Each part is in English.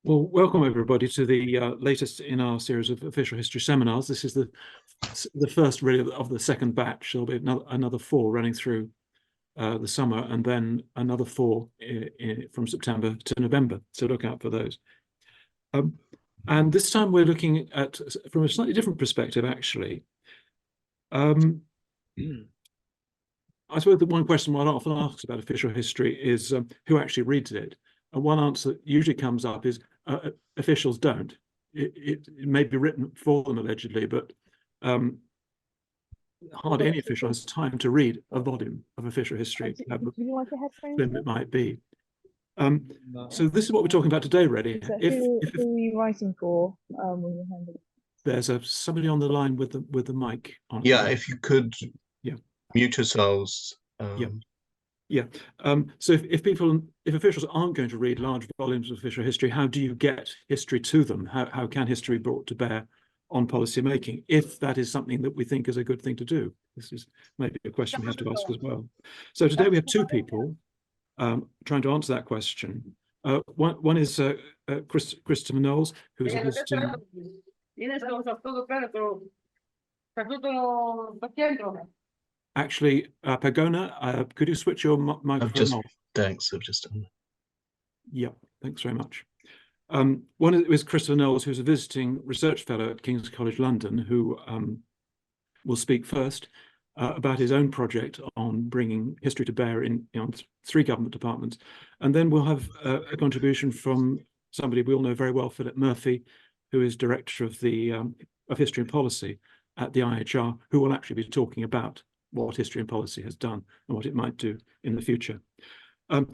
Well, welcome everybody to the latest in our series of official history seminars. This is the first really of the second batch. There'll be another four running through the summer, and then another four from September to November. So look out for those. And this time we're looking at from a slightly different perspective, actually. I suppose the one question one often asks about official history is who actually reads it. And one answer that usually comes up is officials don't. It may be written for them allegedly, but hardly any official has time to read a volume of official history, slim it might be. So this is what we're talking about today, really. So who are you writing for? There's somebody on the line with the mic on. Yeah, if you could mute yourselves. So if officials aren't going to read large volumes of official history, how do you get history to them? How can history be brought to bear on policy making, if that is something that we think is a good thing to do? This is maybe a question we have to ask as well. So today we have two people trying to answer that question. One is Christopher Knowles, who is a visiting. Actually, Pagona, could you switch your microphone off? Thanks, I've just done that. Yeah, thanks very much. One is Christopher Knowles, who's a visiting research fellow at King's College London, who will speak first about his own project on bringing history to bear in three government departments. And then we'll have a contribution from somebody we all know very well, Philip Murphy, who is director of the of History and Policy at the IHR, who will actually be talking about what history and policy has done and what it might do in the future.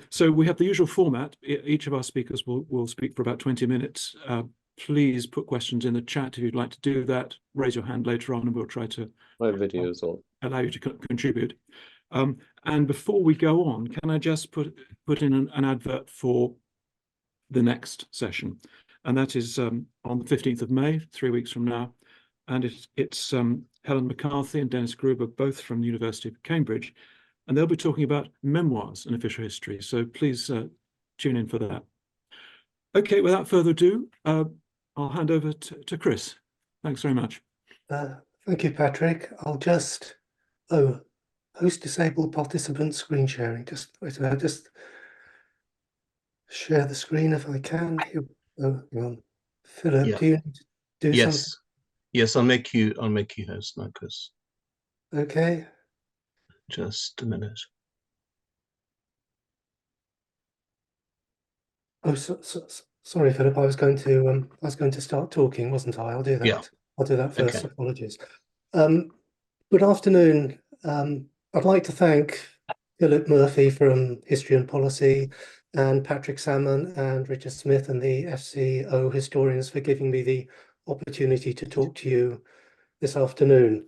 So we have the usual format. Each of our speakers will speak for about 20 minutes. Please put questions in the chat if you'd like to do that. Raise your hand later on and we'll try to allow you to contribute. And before we go on, can I just put in an advert for the next session? And that is on the 15th of May, 3 weeks from now. And it's Helen McCarthy and Dennis Gruber, both from the University of Cambridge, and they'll be talking about memoirs and official history. So please tune in for that. Okay, without further ado, I'll hand over to Chris. Thanks very much. Thank you, Patrick. I'll just, host disabled participant screen sharing. Just wait a minute, just share the screen if I can. Philip, do you need to do something? Yes, I'll make you host now, Chris. Okay. Just a minute. Oh, sorry, Philip. I was going to start talking, wasn't I? I'll do that. Yeah. I'll do that first. Okay. Apologies. Good afternoon. I'd like to thank Philip Murphy from History and Policy and Patrick Salmon and Richard Smith and the FCO historians for giving me the opportunity to talk to you this afternoon.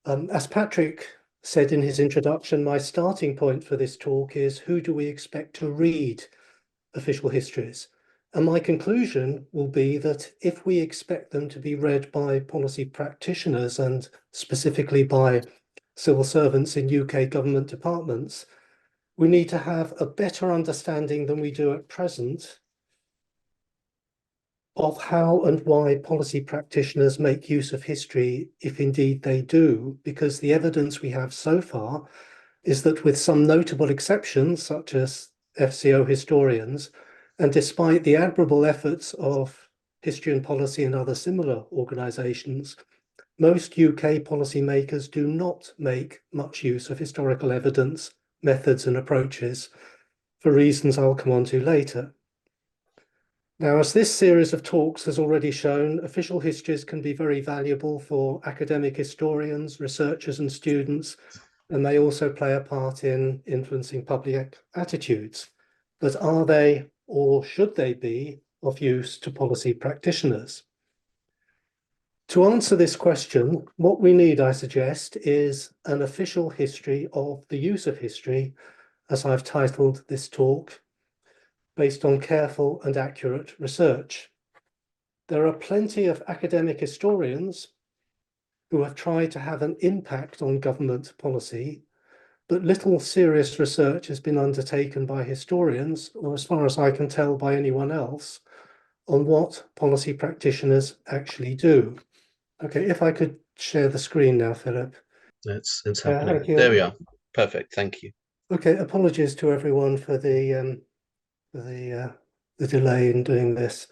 As Patrick said in his introduction, my starting point for this talk is who do we expect to read official histories? And my conclusion will be that if we expect them to be read by policy practitioners and specifically by civil servants in UK government departments, we need to have a better understanding than we do at present of how and why policy practitioners make use of history, if indeed they do, because the evidence we have so far is that with some notable exceptions, such as FCO historians, and despite the admirable efforts of History and Policy and other similar organisations, most UK policymakers do not make much use of historical evidence, methods and approaches, for reasons I'll come on to later. Now, as this series of talks has already shown, official histories can be very valuable for academic historians, researchers and students, and they also play a part in influencing public attitudes. But are they, or should they be, of use to policy practitioners? To answer this question, what we need, I suggest, is an official history of the use of history, as I've titled this talk, based on careful and accurate research. There are plenty of academic historians who have tried to have an impact on government policy, but little serious research has been undertaken by historians, or as far as I can tell by anyone else, on what policy practitioners actually do. Okay, if I could share the screen now, Philip. It's Yeah, happening. thank you. There we are. Perfect. Thank you. Okay, apologies to everyone for the delay in doing this.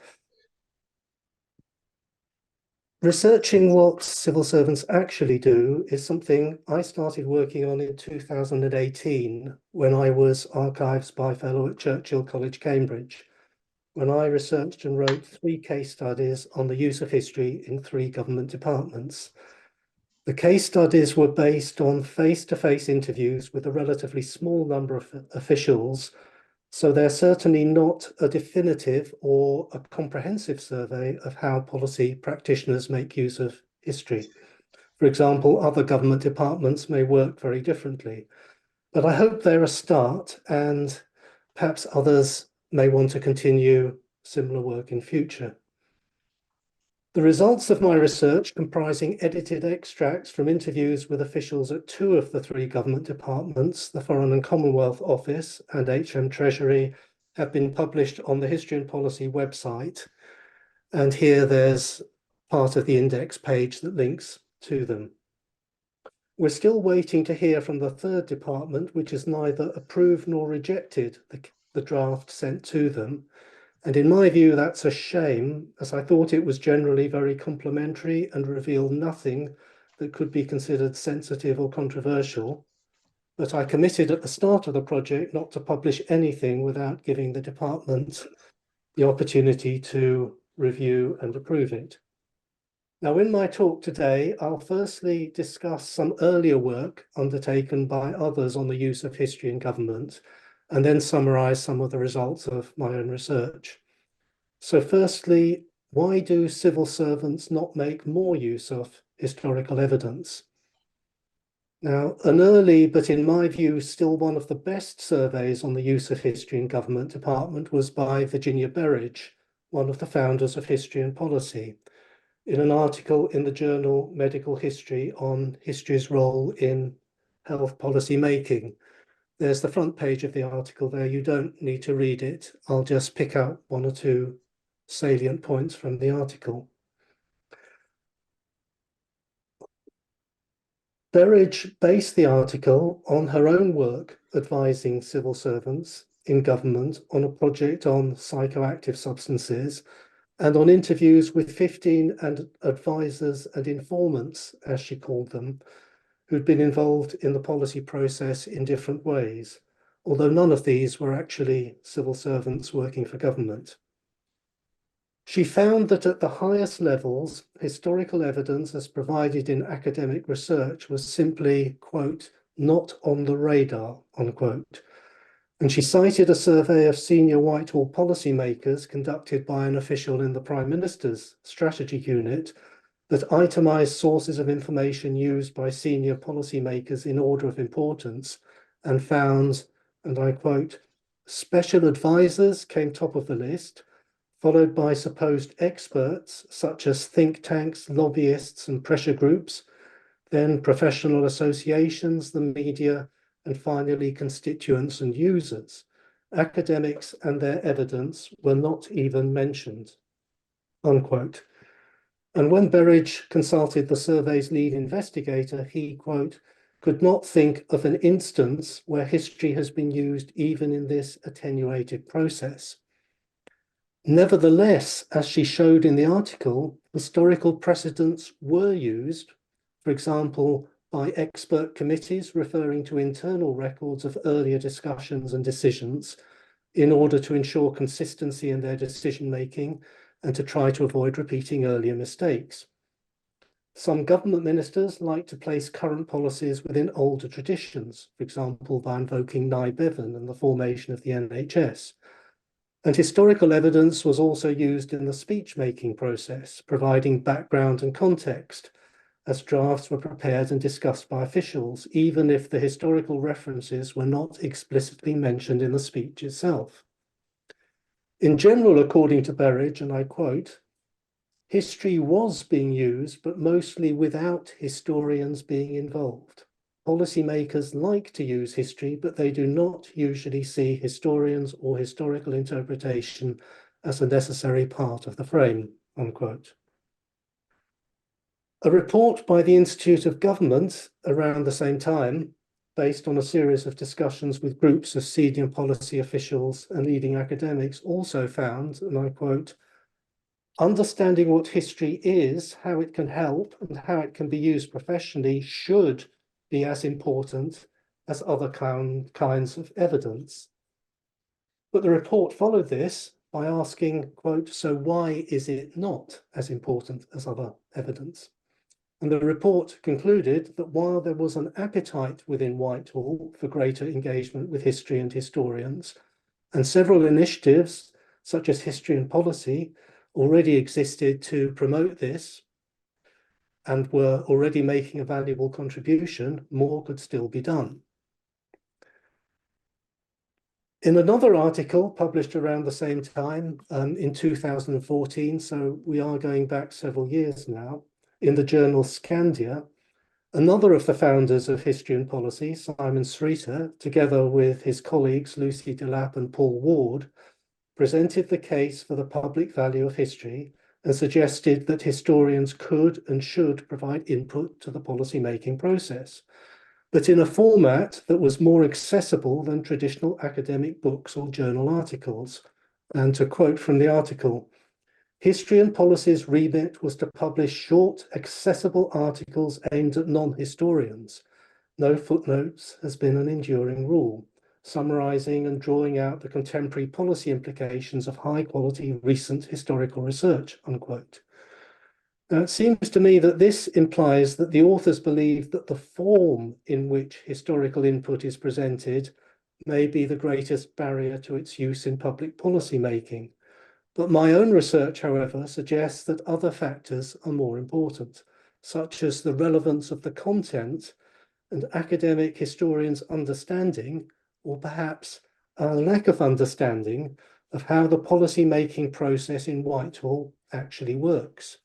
Researching what civil servants actually do is something I started working on in 2018 when I was Archives By-Fellow at Churchill College, Cambridge, when I researched and wrote 3 case studies on the use of history in 3 government departments. The case studies were based on face-to-face interviews with a relatively small number of officials, so they're certainly not a definitive or a comprehensive survey of how policy practitioners make use of history. For example, other government departments may work very differently, but I hope they're a start, and perhaps others may want to continue similar work in future. The results of my research, comprising edited extracts from interviews with officials at 2 of the 3 government departments, the Foreign and Commonwealth Office and HM Treasury, have been published on the History and Policy website. And here there's part of the index page that links to them. We're still waiting to hear from the 3rd department, which has neither approved nor rejected the draft sent to them. And in my view, that's a shame, as I thought it was generally very complimentary and revealed nothing that could be considered sensitive or controversial. But I committed at the start of the project not to publish anything without giving the department the opportunity to review and approve it. Now, in my talk today, I'll firstly discuss some earlier work undertaken by others on the use of history in government, and then summarize some of the results of my own research. So firstly, why do civil servants not make more use of historical evidence? Now, an early, but in my view, still one of the best surveys on the use of history in government department was by Virginia Berridge, one of the founders of History and Policy, in an article in the journal Medical History on history's role in health policy making. There's the front page of the article there. You don't need to read it. I'll just pick out 1 or 2 salient points from the article. Berridge based the article on her own work advising civil servants in government on a project on psychoactive substances and on interviews with 15 advisors and informants, as she called them, who'd been involved in the policy process in different ways, although none of these were actually civil servants working for government. She found that at the highest levels, historical evidence as provided in academic research was simply, quote, not on the radar, unquote. And she cited a survey of senior Whitehall policymakers conducted by an official in the Prime Minister's strategy unit that itemized sources of information used by senior policymakers in order of importance and found, and I quote, special advisors came top of the list, followed by supposed experts such as think tanks, lobbyists, and pressure groups, then professional associations, the media, and finally constituents and users. Academics and their evidence were not even mentioned, unquote. And when Berridge consulted the survey's lead investigator, he, quote, could not think of an instance where history has been used even in this attenuated process. Nevertheless, as she showed in the article, historical precedents were used, for example, by expert committees referring to internal records of earlier discussions and decisions in order to ensure consistency in their decision-making and to try to avoid repeating earlier mistakes. Some government ministers like to place current policies within older traditions, for example, by invoking Nye Bevan and the formation of the NHS. And historical evidence was also used in the speech-making process, providing background and context, as drafts were prepared and discussed by officials, even if the historical references were not explicitly mentioned in the speech itself. In general, according to Berridge, and I quote, history was being used, but mostly without historians being involved. Policymakers like to use history, but they do not usually see historians or historical interpretation as a necessary part of the frame, unquote. A report by the Institute of Government around the same time, based on a series of discussions with groups of senior policy officials and leading academics, also found, and I quote, understanding what history is, how it can help, and how it can be used professionally should be as important as other kinds of evidence. But the report followed this by asking, quote, so why is it not as important as other evidence? And the report concluded that while there was an appetite within Whitehall for greater engagement with history and historians, and several initiatives, such as History and Policy, already existed to promote this and were already making a valuable contribution, more could still be done. In another article published around the same time, in 2014, so we are going back several years now, in the journal Scandia, another of the founders of History and Policy, Simon Streeter, together with his colleagues Lucy Delap and Paul Ward, presented the case for the public value of history and suggested that historians could and should provide input to the policy-making process, but in a format that was more accessible than traditional academic books or journal articles. And to quote from the article, History and Policy's remit was to publish short, accessible articles aimed at non-historians. No footnotes has been an enduring rule, summarizing and drawing out the contemporary policy implications of high-quality recent historical research, unquote. Now, it seems to me that this implies that the authors believe that the form in which historical input is presented may be the greatest barrier to its use in public policy making. But my own research, however, suggests that other factors are more important, such as the relevance of the content and academic historians' understanding, or perhaps a lack of understanding, of how the policy-making process in Whitehall actually works.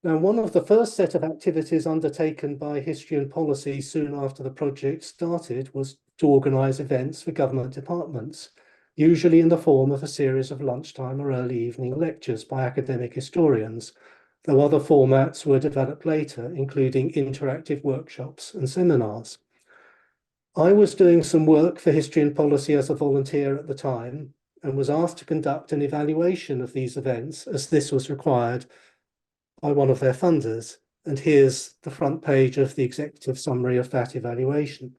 Now, one of the first set of activities undertaken by History and Policy soon after the project started was to organise events for government departments, usually in the form of a series of lunchtime or early evening lectures by academic historians, though other formats were developed later, including interactive workshops and seminars. I was doing some work for History and Policy as a volunteer at the time and was asked to conduct an evaluation of these events as this was required by one of their funders. And here's the front page of the executive summary of that evaluation.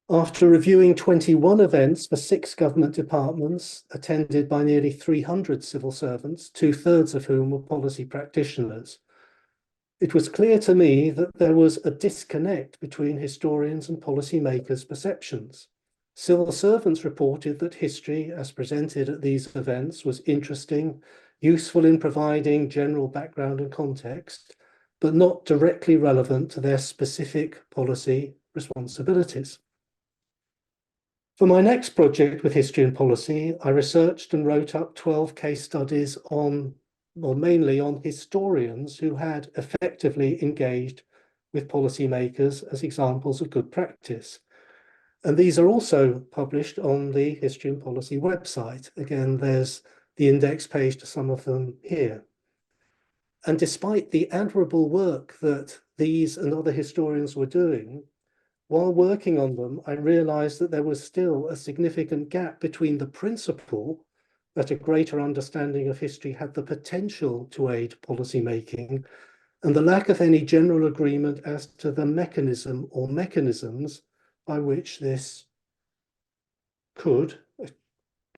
After reviewing 21 events for 6 government departments, attended by nearly 300 civil servants, 2/3 of whom were policy practitioners, it was clear to me that there was a disconnect between historians and policymakers' perceptions. Civil servants reported that history, as presented at these events, was interesting, useful in providing general background and context, but not directly relevant to their specific policy responsibilities. For my next project with History and Policy, I researched and wrote up 12 case studies on, or mainly on, historians who had effectively engaged with policymakers as examples of good practice. And these are also published on the History and Policy website. Again, there's the index page to some of them here. And despite the admirable work that these and other historians were doing, while working on them, I realized that there was still a significant gap between the principle that a greater understanding of history had the potential to aid policymaking and the lack of any general agreement as to the mechanism or mechanisms by which this could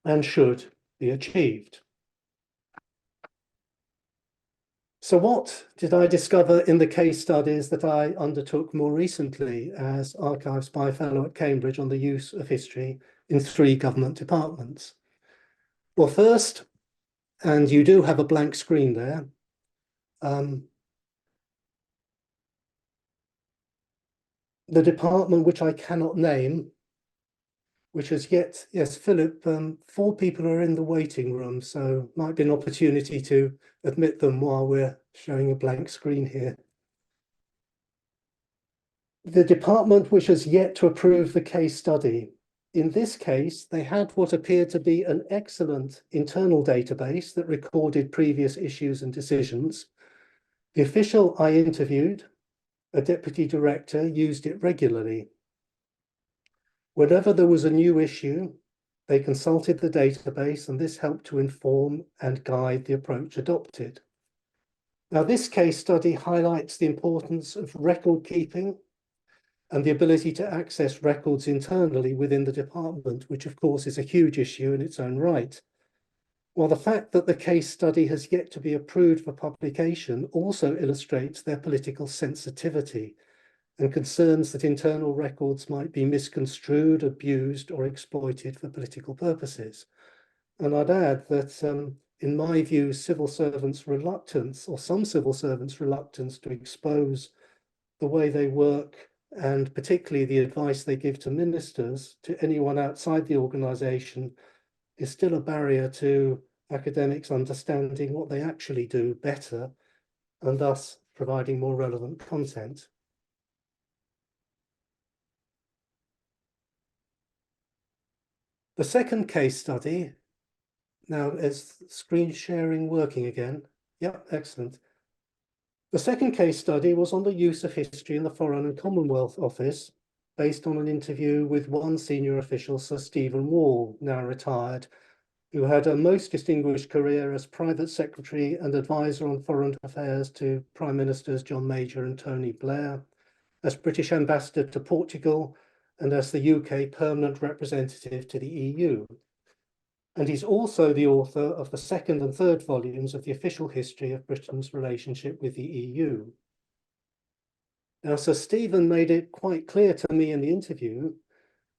and should be achieved. So what did I discover in the case studies that I undertook more recently as Archives Spy Fellow at Cambridge on the use of history in 3 government departments? Well, first, and you do have a blank screen there, the department which I cannot name, which has yet, yes, Philip, 4 people are in the waiting room, so might be an opportunity to admit them while we're showing a blank screen here. The department which has yet to approve the case study In this case, they had what appeared to be an excellent internal database that recorded previous issues and decisions. The official I interviewed, a deputy director, used it regularly. Whenever there was a new issue, they consulted the database, and this helped to inform and guide the approach adopted. Now, this case study highlights the importance of record keeping and the ability to access records internally within the department, which of course is a huge issue in its own right. While the fact that the case study has yet to be approved for publication also illustrates their political sensitivity and concerns that internal records might be misconstrued, abused, or exploited for political purposes. And I'd add that, in my view, civil servants' reluctance, or some civil servants' reluctance to expose the way they work, and particularly the advice they give to ministers, to anyone outside the organisation, is still a barrier to academics understanding what they actually do better, and thus providing more relevant content. The second case study, now is screen sharing working again? Yep, excellent. The second case study was on the use of history in the Foreign and Commonwealth Office, based on an interview with one senior official, Sir Stephen Wall, now retired, who had a most distinguished career as private secretary and advisor on foreign affairs to Prime Ministers John Major and Tony Blair, as British ambassador to Portugal, and as the UK permanent representative to the EU. And he's also the author of the second and third volumes of the official history of Britain's relationship with the EU. Now, Sir Stephen made it quite clear to me in the interview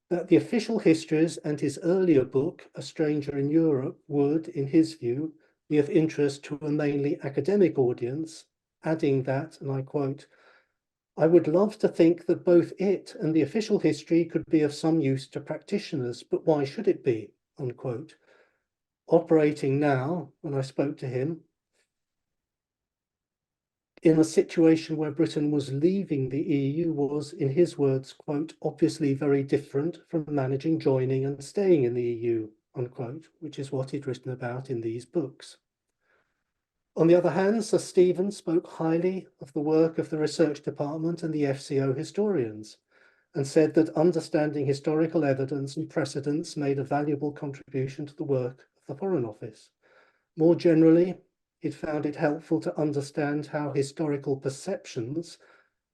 that the official histories and his earlier book, A Stranger in Europe, would, in his view, be of interest to a mainly academic audience, adding that, and I quote, "I would love to think that both it and the official history could be of some use to practitioners, but why should it be?" Unquote. Operating now, when I spoke to him, in a situation where Britain was leaving the EU was, in his words, quote, "obviously very different from managing joining and staying in the EU," unquote, which is what he'd written about in these books. On the other hand, Sir Stephen spoke highly of the work of the research department and the FCO historians, and said that understanding historical evidence and precedents made a valuable contribution to the work of the Foreign Office. More generally, he'd found it helpful to understand how historical perceptions,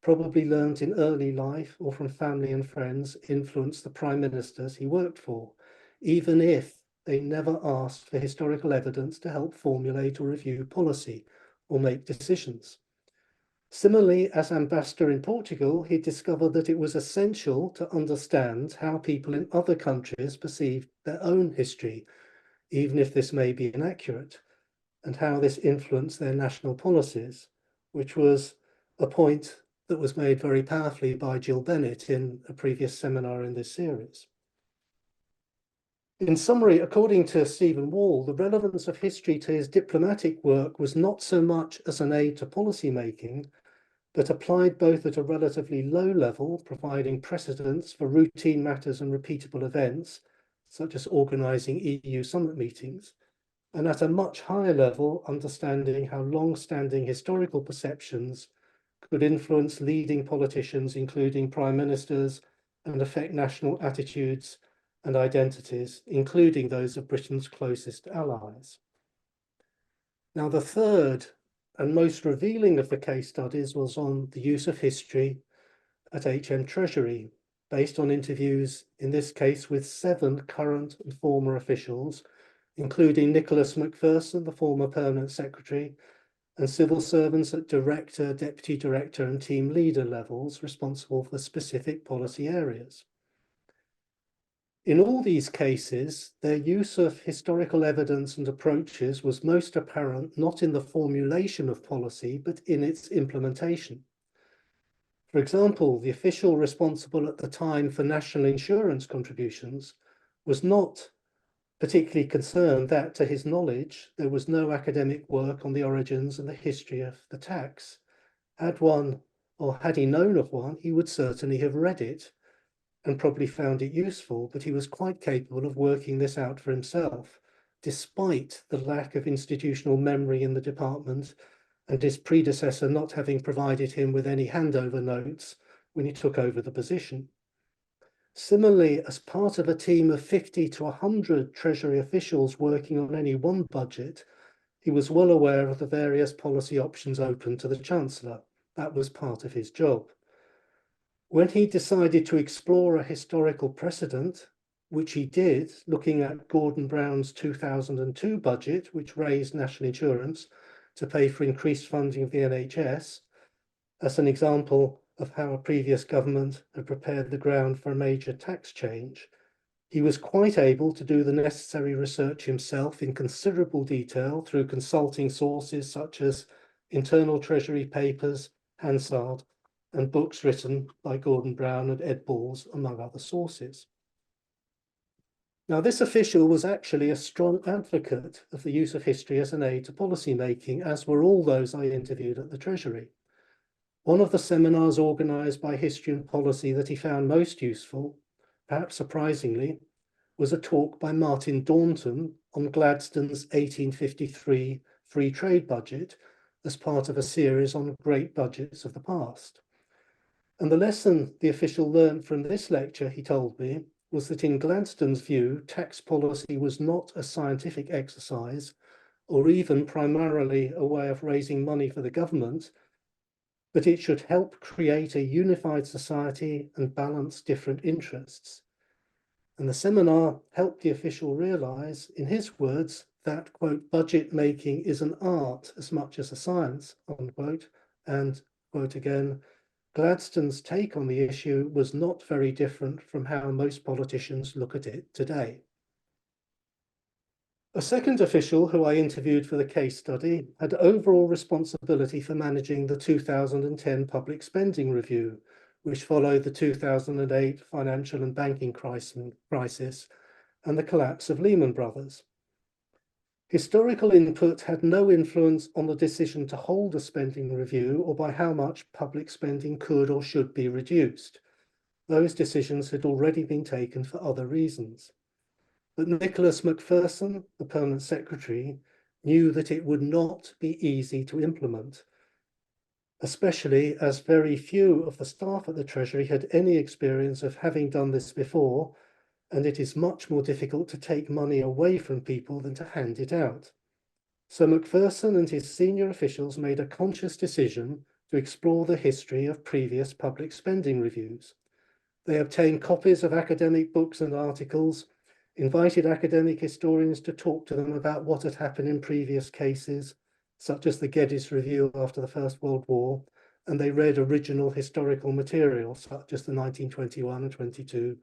probably learnt in early life or from family and friends, influenced the prime ministers he worked for, even if they never asked for historical evidence to help formulate or review policy or make decisions. Similarly, as ambassador in Portugal, he discovered that it was essential to understand how people in other countries perceived their own history, even if this may be inaccurate, and how this influenced their national policies, which was a point that was made very powerfully by Jill Bennett in a previous seminar in this series. In summary, according to Stephen Wall, the relevance of history to his diplomatic work was not so much as an aid to policy making, but applied both at a relatively low level, providing precedents for routine matters and repeatable events, such as organising EU summit meetings, and at a much higher level, understanding how long-standing historical perceptions could influence leading politicians, including prime ministers, and affect national attitudes and identities, including those of Britain's closest allies. Now, the third and most revealing of the case studies was on the use of history at HM Treasury, based on interviews, in this case, with 7 current and former officials, including Nicholas Macpherson, the former permanent secretary, and civil servants at director, deputy director, and team leader levels responsible for specific policy areas. In all these cases, their use of historical evidence and approaches was most apparent not in the formulation of policy, but in its implementation. For example, the official responsible at the time for national insurance contributions was not particularly concerned that, to his knowledge, there was no academic work on the origins and the history of the tax. Had he known of one, he would certainly have read it. and probably found it useful, but he was quite capable of working this out for himself, despite the lack of institutional memory in the department and his predecessor not having provided him with any handover notes when he took over the position. Similarly, as part of a team of 50 to 100 Treasury officials working on any one budget, he was well aware of the various policy options open to the Chancellor. That was part of his job. When he decided to explore a historical precedent, which he did, looking at Gordon Brown's 2002 budget, which raised national insurance to pay for increased funding of the NHS, as an example of how a previous government had prepared the ground for a major tax change, he was quite able to do the necessary research himself in considerable detail through consulting sources such as internal Treasury papers, Hansard, and books written by Gordon Brown and Ed Balls, among other sources. Now, this official was actually a strong advocate of the use of history as an aid to policy making, as were all those I interviewed at the Treasury. One of the seminars organised by History and Policy that he found most useful, perhaps surprisingly, was a talk by Martin Daunton on Gladstone's 1853 free trade budget as part of a series on great budgets of the past. And the lesson the official learned from this lecture, he told me, was that in Gladstone's view, tax policy was not a scientific exercise or even primarily a way of raising money for the government, but it should help create a unified society and balance different interests. And the seminar helped the official realize, in his words, that, quote, budget making is an art as much as a science, unquote, and, quote again, Gladstone's take on the issue was not very different from how most politicians look at it today. A second official who I interviewed for the case study had overall responsibility for managing the 2010 public spending review, which followed the 2008 financial and banking crisis and the collapse of Lehman Brothers. Historical input had no influence on the decision to hold a spending review or by how much public spending could or should be reduced. Those decisions had already been taken for other reasons. But Nicholas Macpherson, the permanent secretary, knew that it would not be easy to implement, especially as very few of the staff at the Treasury had any experience of having done this before, and it is much more difficult to take money away from people than to hand it out. So Macpherson and his senior officials made a conscious decision to explore the history of previous public spending reviews. They obtained copies of academic books and articles, invited academic historians to talk to them about what had happened in previous cases, such as the Geddes Review after the First World War, and they read original historical material, such as the 1921 and 22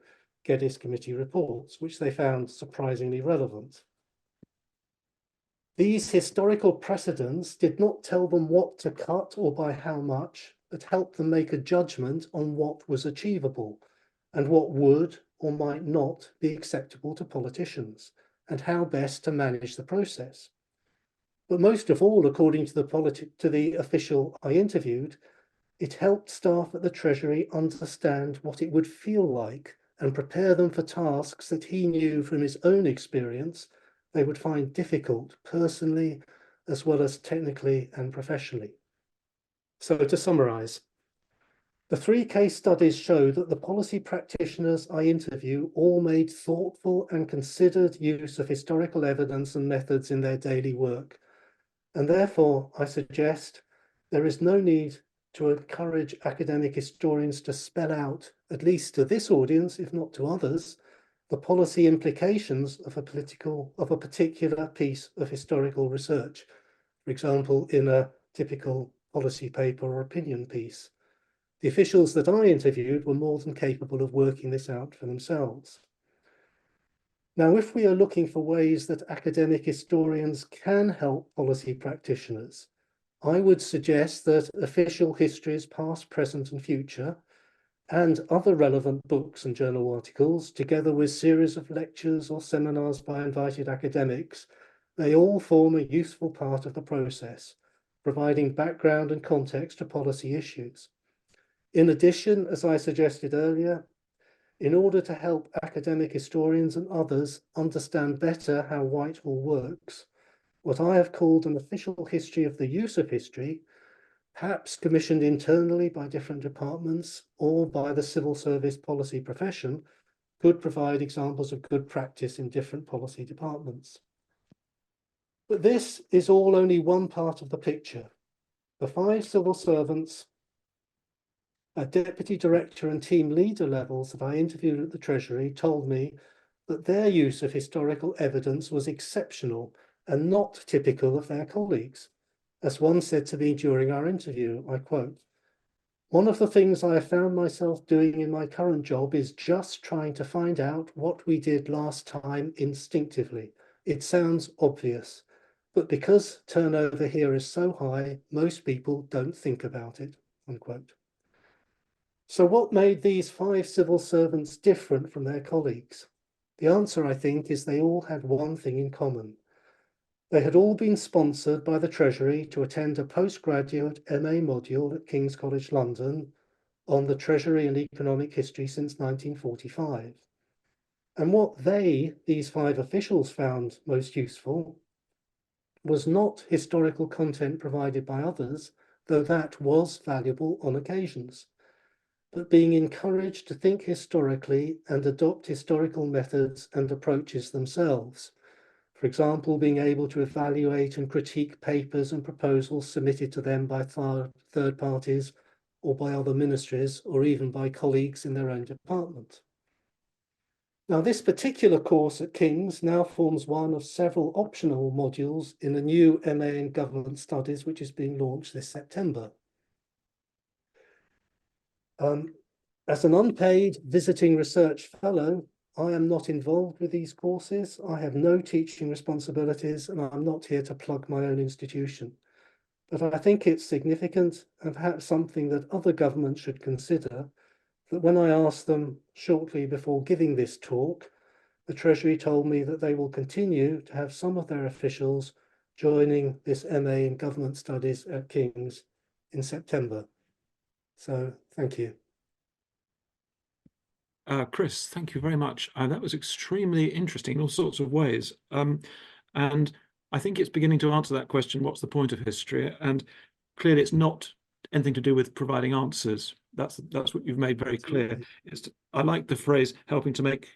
Geddes Committee reports, which they found surprisingly relevant. These historical precedents did not tell them what to cut or by how much, but helped them make a judgment on what was achievable and what would or might not be acceptable to politicians, and how best to manage the process. But most of all, according to the official I interviewed, it helped staff at the Treasury understand what it would feel like and prepare them for tasks that he knew from his own experience they would find difficult personally as well as technically and professionally. So to summarize, the 3 case studies show that the policy practitioners I interview all made thoughtful and considered use of historical evidence and methods in their daily work. And therefore, I suggest there is no need to encourage academic historians to spell out, at least to this audience, if not to others, the policy implications of a particular piece of historical research, for example, in a typical policy paper or opinion piece. The officials that I interviewed were more than capable of working this out for themselves. Now, if we are looking for ways that academic historians can help policy practitioners, I would suggest that official histories, past, present, and future, and other relevant books and journal articles, together with series of lectures or seminars by invited academics, they all form a useful part of the process, providing background and context to policy issues. In addition, as I suggested earlier, in order to help academic historians and others understand better how Whitehall works, what I have called an official history of the use of history, perhaps commissioned internally by different departments or by the civil service policy profession, could provide examples of good practice in different policy departments. But this is all only one part of the picture. The 5 civil servants at deputy director and team leader levels that I interviewed at the Treasury told me that their use of historical evidence was exceptional and not typical of their colleagues. As one said to me during our interview, I quote, "One of the things I have found myself doing in my current job is just trying to find out what we did last time instinctively. It sounds obvious, but because turnover here is so high, most people don't think about it," unquote. So what made these 5 civil servants different from their colleagues? The answer, I think, is they all had one thing in common. They had all been sponsored by the Treasury to attend a postgraduate MA module at King's College London on the Treasury and economic history since 1945. And what these 5 officials, found most useful was not historical content provided by others, though that was valuable on occasions, but being encouraged to think historically and adopt historical methods and approaches themselves. For example, being able to evaluate and critique papers and proposals submitted to them by third parties or by other ministries or even by colleagues in their own department. Now, this particular course at King's now forms one of several optional modules in a new MA in Government Studies, which is being launched this September. As an unpaid visiting research fellow, I am not involved with these courses. I have no teaching responsibilities, and I'm not here to plug my own institution. But I think it's significant and perhaps something that other governments should consider, that when I asked them shortly before giving this talk, the Treasury told me that they will continue to have some of their officials joining this MA in Government Studies at King's in September. So thank you. Chris, thank you very much. That was extremely interesting in all sorts of ways. And I think it's beginning to answer that question, what's the point of history? And clearly it's not anything to do with providing answers. That's what you've made very clear. I like the phrase helping to make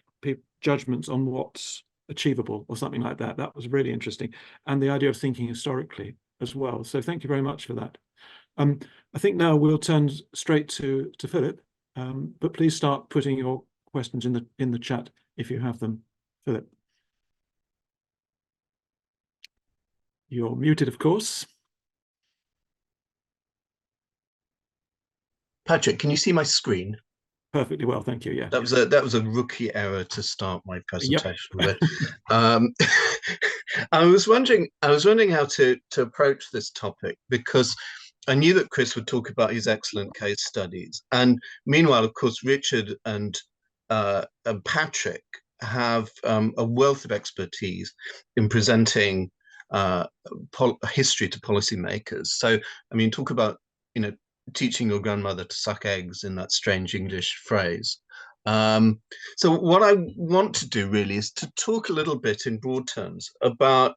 judgments on what's achievable or something like that. That was really interesting. And the idea of thinking historically as well. So thank you very much for that. I think now we'll turn straight to Philip. But please start putting your questions in the chat if you have them. Philip, you're muted, of course. Patrick, can you see my screen? Perfectly well, thank you. Yeah, that was a rookie error to start my presentation with. I was wondering how to approach this topic, because I knew that Chris would talk about his excellent case studies, and meanwhile, of course, Richard and Patrick have a wealth of expertise in presenting history to policymakers. So, I mean, talk about teaching your grandmother to suck eggs, in that strange English phrase. So what I want to do really is to talk a little bit in broad terms about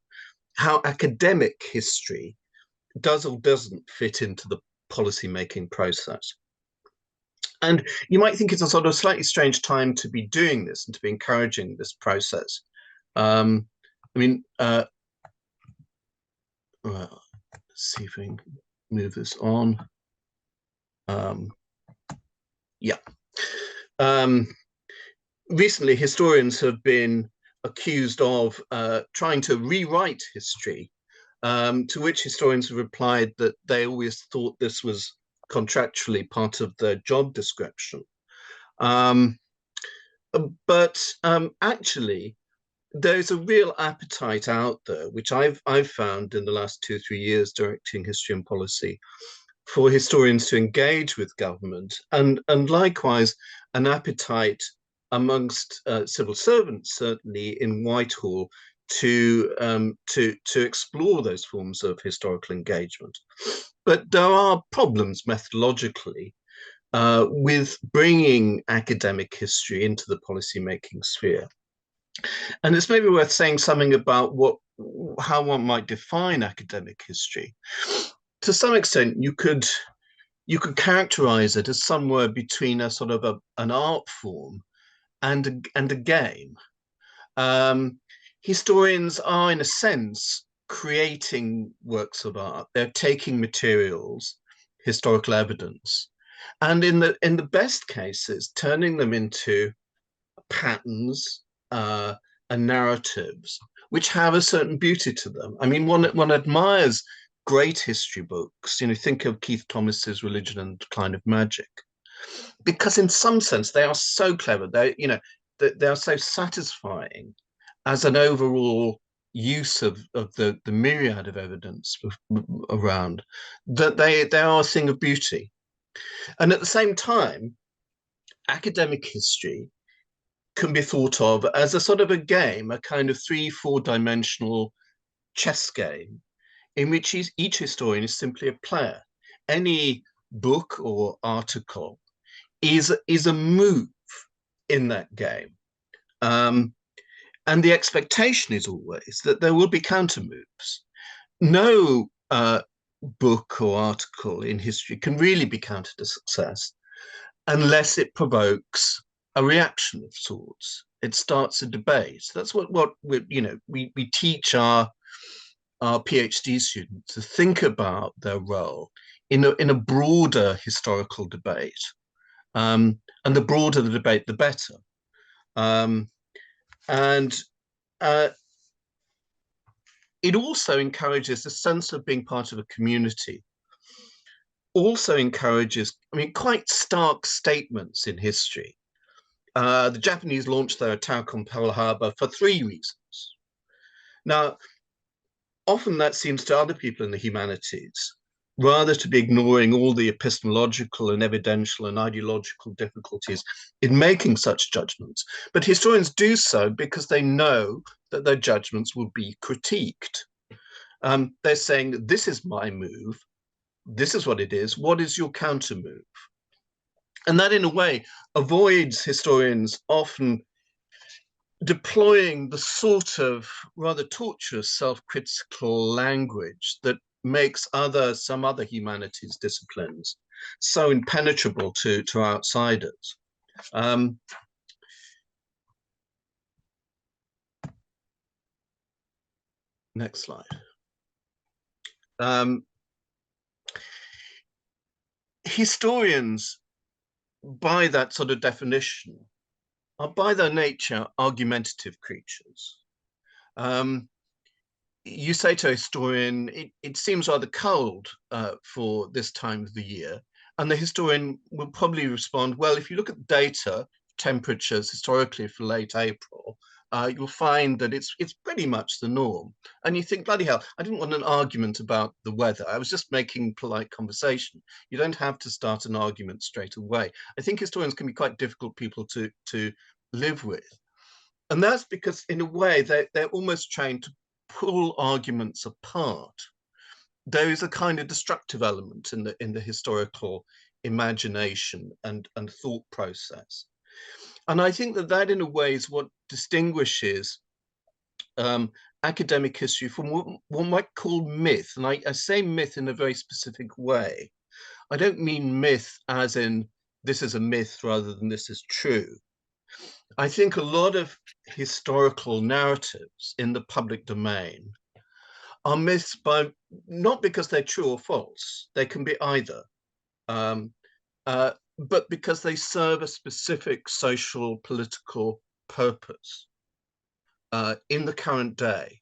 how academic history does or doesn't fit into the policy-making process. And you might think it's a sort of slightly strange time to be doing this and to be encouraging this process. Well, let's see if we can move this on. Recently, historians have been accused of trying to rewrite history, to which historians have replied that they always thought this was contractually part of their job description. Actually, there's a real appetite out there, which I've found in the last 2 or 3 years directing history and policy, for historians to engage with government, and likewise an appetite amongst civil servants, certainly in Whitehall, to explore those forms of historical engagement. But there are problems methodologically, with bringing academic history into the policymaking sphere. And it's maybe worth saying something about how one might define academic history. To some extent, you could characterize it as somewhere between a sort of an art form and a game. Historians are, in a sense, creating works of art. They're taking materials, historical evidence, and in the best cases, turning them into patterns and narratives which have a certain beauty to them. I mean, one admires great history books. You know, think of Keith Thomas's Religion and Decline of Magic, because in some sense they are so clever. They are so satisfying as an overall use of the myriad of evidence around, that they are a thing of beauty. And at the same time, academic history can be thought of as a sort of a game, a kind of 3-4 dimensional chess game, in which each historian is simply a player. Any book or article is a move in that game. And the expectation is always that there will be counter moves. No book or article in history can really be counted a success unless it provokes a reaction of sorts. It starts a debate. That's what we teach our PhD students to think about their role in a broader historical debate. And the broader the debate, the better. It also encourages a sense of being part of a community. Also encourages, quite stark statements in history. The Japanese launched their attack on Pearl Harbor for 3 reasons. Now, often that seems to other people in the humanities rather to be ignoring all the epistemological and evidential and ideological difficulties in making such judgments. But historians do so because they know that their judgments will be critiqued. They're saying, this is my move, this is what it is, what is your counter move? And that, in a way, avoids historians often deploying the sort of rather tortuous self-critical language that makes some other humanities disciplines so impenetrable to outsiders. Next slide. Historians, by that sort of definition, are by their nature argumentative creatures. You say to a historian, it seems rather cold for this time of the year. And the historian will probably respond, well, if you look at data, temperatures historically for late April, you'll find that it's pretty much the norm. And you think, bloody hell, I didn't want an argument about the weather. I was just making polite conversation. You don't have to start an argument straight away. I think historians can be quite difficult people to live with. And that's because, in a way, they're almost trained to pull arguments apart. There is a kind of destructive element in the historical imagination and thought process. And I think that in a way is what distinguishes academic history from what one might call myth. And I say myth in a very specific way. I don't mean myth as in this is a myth rather than this is true. I think a lot of historical narratives in the public domain are myths not because they're true or false, they can be either, but because they serve a specific social, political purpose in the current day.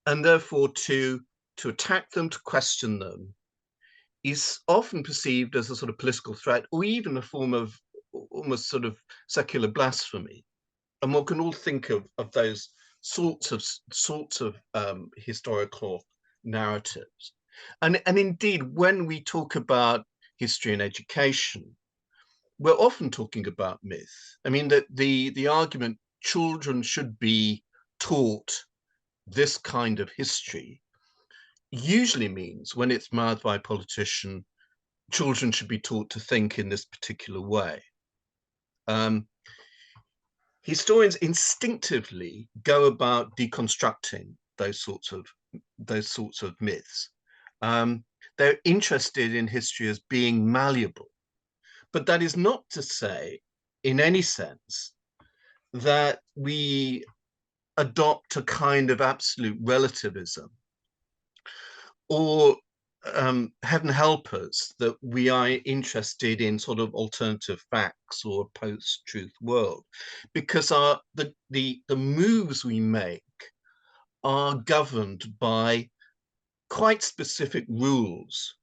And therefore to attack them, to question them, is often perceived as a sort of political threat, or even a form of almost sort of secular blasphemy. And one can all think of those sorts of historical narratives. And indeed, when we talk about history and education, we're often talking about myth. I mean, the argument children should be taught this kind of history usually means, when it's mouthed by a politician, children should be taught to think in this particular way. Historians instinctively go about deconstructing those sorts of myths. They're interested in history as being malleable, but that is not to say, in any sense, that we adopt a kind of absolute relativism, or heaven help us, that we are interested in sort of alternative facts or a post-truth world, because the moves we make are governed by quite specific rules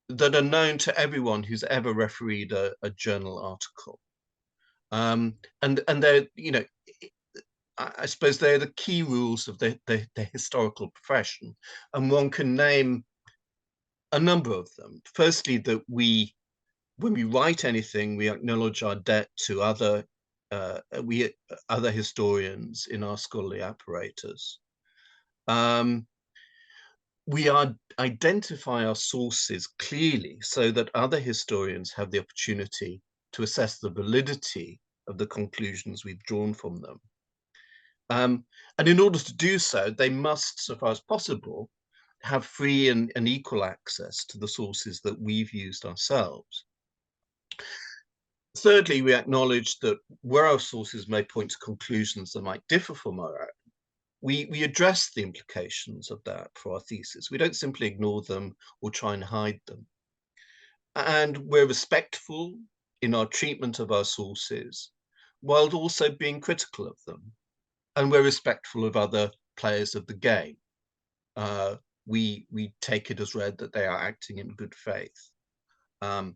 that are known to everyone who's ever refereed a journal article. And they're, you know, I suppose they're the key rules of the historical profession, and one can name a number of them. Firstly, that when we write anything, we acknowledge our debt to other historians in our scholarly apparatus. We identify our sources clearly so that other historians have the opportunity to assess the validity of the conclusions we've drawn from them. And in order to do so, they must, so far as possible, have free and equal access to the sources that we've used ourselves. Thirdly, we acknowledge that where our sources may point to conclusions that might differ from our own, we address the implications of that for our thesis. We don't simply ignore them or try and hide them. And we're respectful in our treatment of our sources, while also being critical of them. And we're respectful of other players of the game. We take it as read that they are acting in good faith. And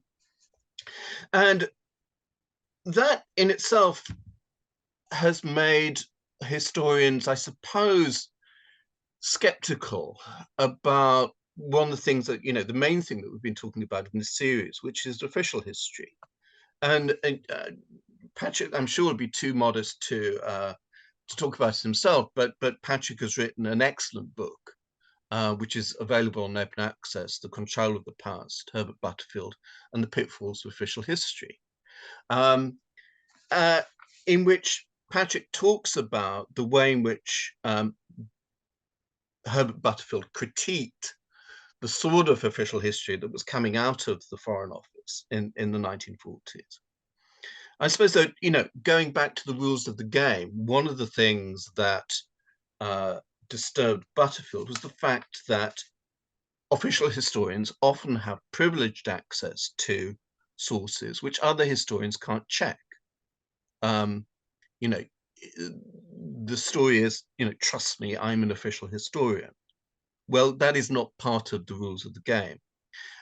that in itself has made historians, I suppose, skeptical about one of the things that, you know, the main thing that we've been talking about in this series, which is official history. And Patrick, I'm sure, would be too modest to talk about it himself, but Patrick has written an excellent book, which is available on open access, The Control of the Past, Herbert Butterfield and the Pitfalls of Official History, in which Patrick talks about the way in which Herbert Butterfield critiqued the sort of official history that was coming out of the Foreign Office in the 1940s. I suppose that, you know, going back to the rules of the game, one of the things that disturbed Butterfield was the fact that official historians often have privileged access to sources which other historians can't check. You know, the story is, you know, trust me, I'm an official historian. Well, that is not part of the rules of the game.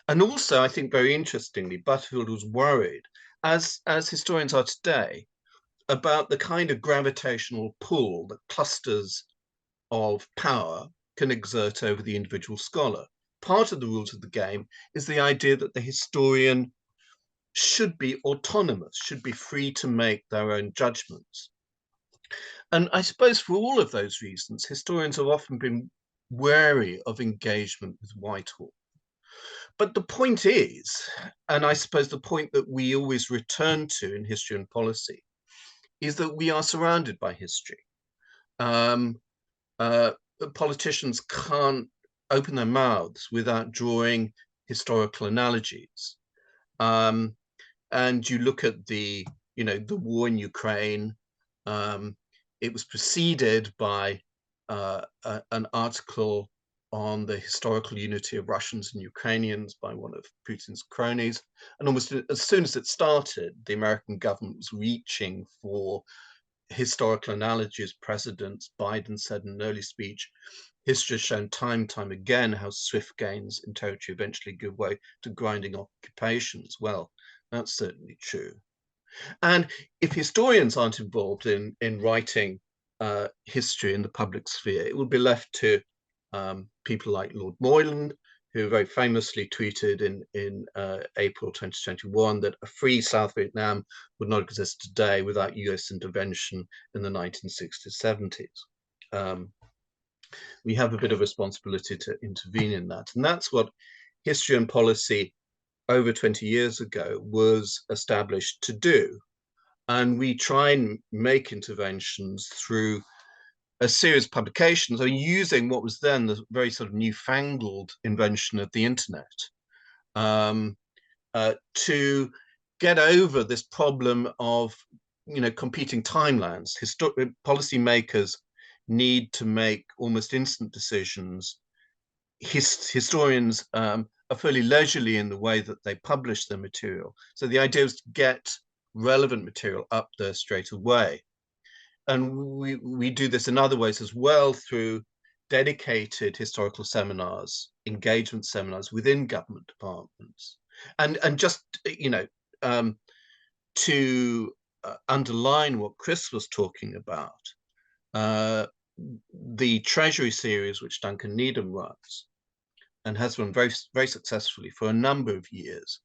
And also, I think very interestingly, Butterfield was worried, as historians are today, about the kind of gravitational pull that clusters of power can exert over the individual scholar. Part of the rules of the game is the idea that the historian should be autonomous, should be free to make their own judgments. And I suppose for all of those reasons, historians have often been wary of engagement with Whitehall. But the point is, and I suppose the point that we always return to in history and policy, is that we are surrounded by history. Politicians can't open their mouths without drawing historical analogies. And you look at the war in Ukraine. It was preceded by an article on the historical unity of Russians and Ukrainians by one of Putin's cronies. And almost as soon as it started, the American government was reaching for historical analogies. President Biden said in an early speech, history has shown time and time again how swift gains in territory eventually give way to grinding occupations. Well, that's certainly true. And if historians aren't involved in writing history in the public sphere, it will be left to people like Lord Moylan, who very famously tweeted in April 2021 that a free South Vietnam would not exist today without US intervention in the 1960s, 70s. We have a bit of responsibility to intervene in that. And that's what history and policy over 20 years ago was established to do. And we try and make interventions through a series of publications, or using what was then the very sort of newfangled invention of the internet, to get over this problem of, competing timelines. Policymakers need to make almost instant decisions. Historians are fairly leisurely in the way that they publish their material. So the idea is to get relevant material up there straight away. And we do this in other ways as well, through dedicated historical seminars, engagement seminars within government departments. And just, to underline what Chris was talking about, the Treasury series, which Duncan Needham runs, and has run very, very successfully for a number of years,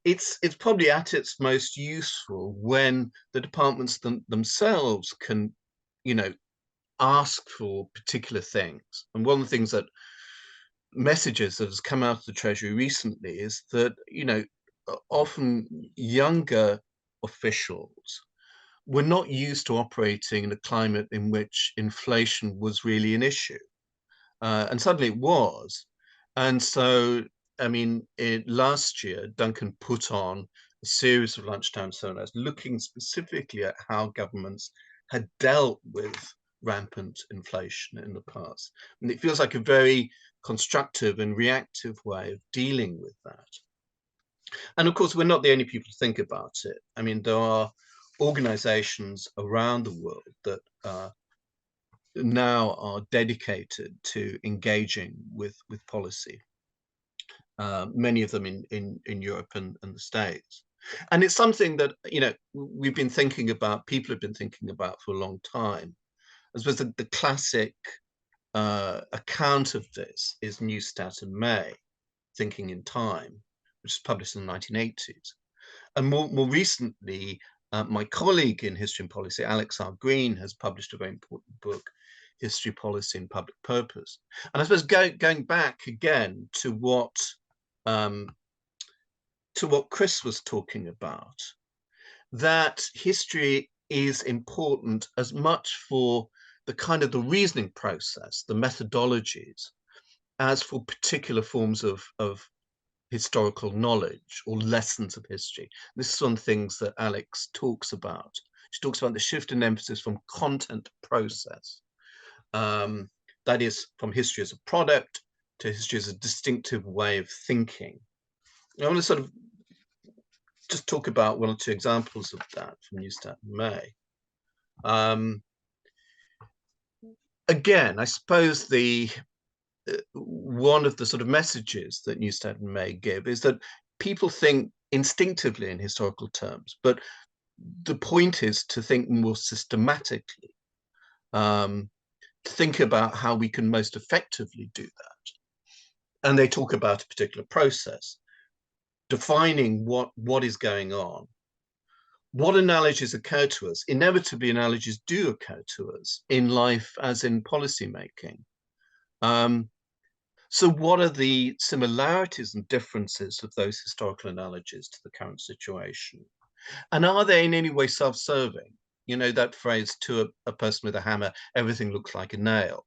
it's probably at its most useful when the departments themselves can, ask for particular things. And one of the things that messages that has come out of the Treasury recently is that, often younger officials were not used to operating in a climate in which inflation was really an issue. And suddenly it was. And so, I mean, last year, Duncan put on a series of lunchtime seminars looking specifically at how governments had dealt with rampant inflation in the past. And it feels like a very constructive and reactive way of dealing with that. And of course, we're not the only people to think about it. I mean, there are organizations around the world that now are dedicated to engaging with policy. Many of them in Europe and the States. And it's something that, we've been thinking about, people have been thinking about for a long time. I suppose the classic account of this is Neustadt and May, Thinking in Time, which was published in the 1980s. And more recently, my colleague in History and Policy, Alex R. Green, has published a very important book, History, Policy and Public Purpose. And I suppose going back again to what Chris was talking about, that history is important as much for the kind of the reasoning process, the methodologies, as for particular forms of historical knowledge or lessons of history. This is one of the things that Alex talks about. She talks about the shift in emphasis from content to process. That is, from history as a product to history as a distinctive way of thinking. I want to sort of just talk about one or two examples of that from Neustadt and May. Again, I suppose one of the sort of messages that Neustadt and May give is that people think instinctively in historical terms, but the point is to think more systematically, to think about how we can most effectively do that. And they talk about a particular process, defining what is going on, what analogies occur to us. Inevitably, analogies do occur to us in life as in policymaking. So what are the similarities and differences of those historical analogies to the current situation? And are they in any way self-serving? That phrase, to a person with a hammer, everything looks like a nail.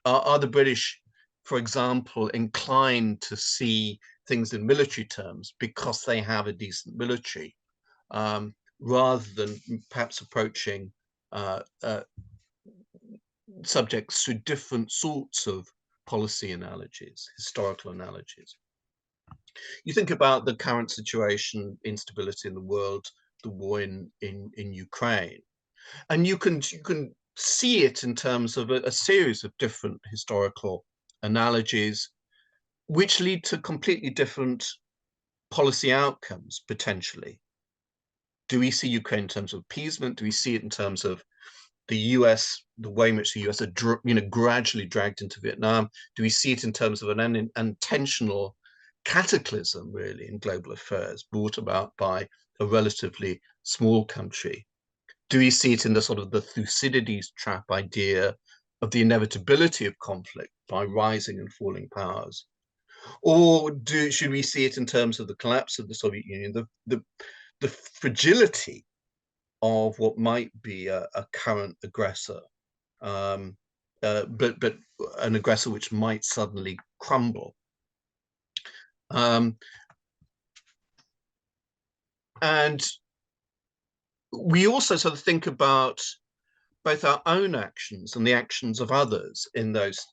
Are the British, for example, inclined to see things in military terms because they have a decent military, rather than perhaps approaching subjects through different sorts of policy analogies, historical analogies? You think about the current situation, instability in the world, the war in Ukraine, and you can see it in terms of a series of different historical analogies, which lead to completely different policy outcomes, potentially. Do we see Ukraine in terms of appeasement? Do we see it in terms of the US, the way in which the US are gradually dragged into Vietnam? Do we see it in terms of an intentional cataclysm, really, in global affairs, brought about by a relatively small country? Do we see it in the sort of the Thucydides trap idea of the inevitability of conflict by rising and falling powers? Or should we see it in terms of the collapse of the Soviet Union, the fragility of what might be a current aggressor, but an aggressor which might suddenly crumble? And we also sort of think about both our own actions and the actions of others in those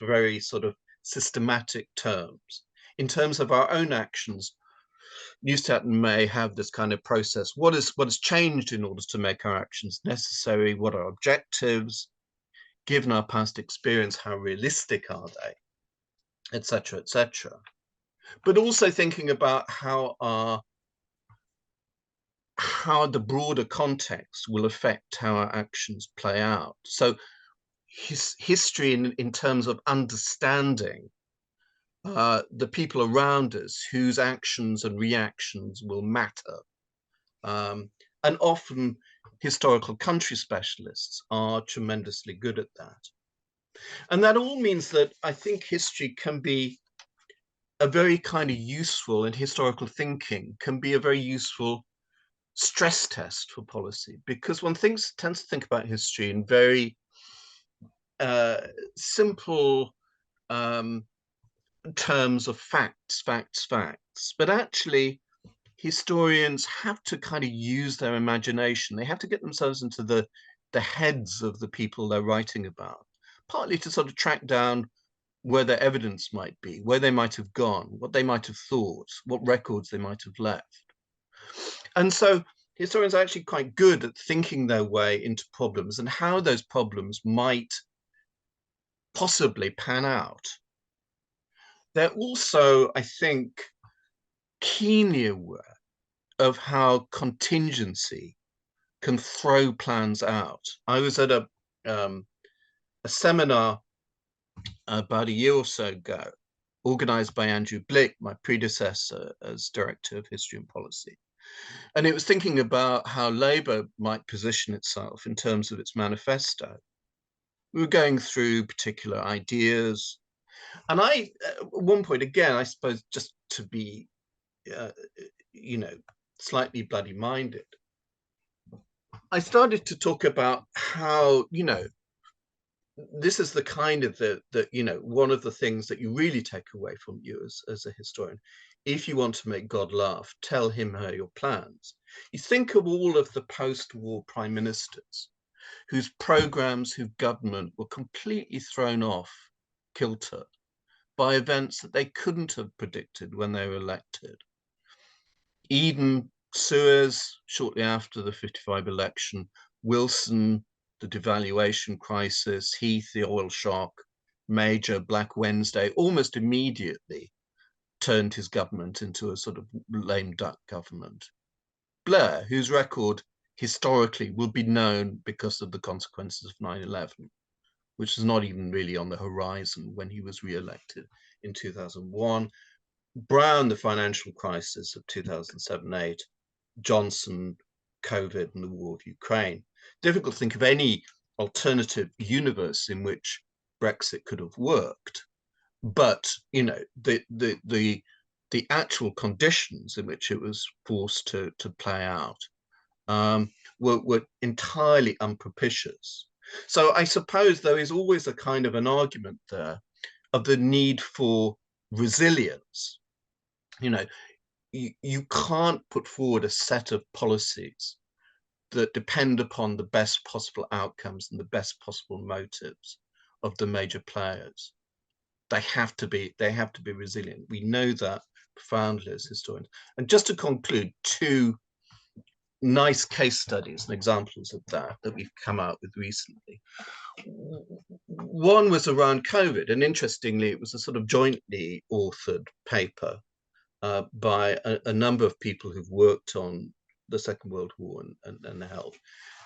very sort of systematic terms. In terms of our own actions, Neustadt may have this kind of process. What has changed in order to make our actions necessary? What are objectives? Given our past experience, how realistic are they? Etc., etc. But also thinking about how the broader context will affect how our actions play out. So history in terms of understanding the people around us whose actions and reactions will matter. And often historical country specialists are tremendously good at that. And that all means that I think history can be a very kind of useful, and historical thinking can be a very useful stress test for policy, because one tends to think about history in very simple terms of facts, but actually historians have to kind of use their imagination. They have to get themselves into the heads of the people they're writing about, partly to sort of track down where their evidence might be, where they might have gone, what they might have thought, what records they might have left. And so historians are actually quite good at thinking their way into problems and how those problems might possibly pan out. They're also, I think, keenly aware of how contingency can throw plans out. I was at a seminar about a year or so ago, organized by Andrew Blick, my predecessor as Director of History and Policy. And it was thinking about how Labour might position itself in terms of its manifesto. We were going through particular ideas. And I, at one point, again, I suppose just to be, slightly bloody-minded, I started to talk about how, this is the kind of one of the things that you really take away from you as a historian. If you want to make God laugh, tell him her your plans. You think of all of the post-war prime ministers whose programs, whose government were completely thrown off kilter by events that they couldn't have predicted when they were elected. Eden, Suez, shortly after the 55 election, Wilson, the devaluation crisis, Heath, the oil shock, Major, Black Wednesday, almost immediately turned his government into a sort of lame duck government. Blair, whose record historically will be known because of the consequences of 9/11, which is not even really on the horizon when he was re-elected in 2001. Brown, the financial crisis of 2007-8, Johnson, COVID, and the war of Ukraine. Difficult to think of any alternative universe in which Brexit could have worked, but the actual conditions in which it was forced to play out were entirely unpropitious. So I suppose there is always a kind of an argument there of the need for resilience. You can't put forward a set of policies that depend upon the best possible outcomes and the best possible motives of the major players. They have to be resilient. We know that profoundly as historians. And just to conclude, two nice case studies and examples of that we've come out with recently. One was around COVID, and interestingly, it was a sort of jointly authored paper by a number of people who've worked on the Second World War and health.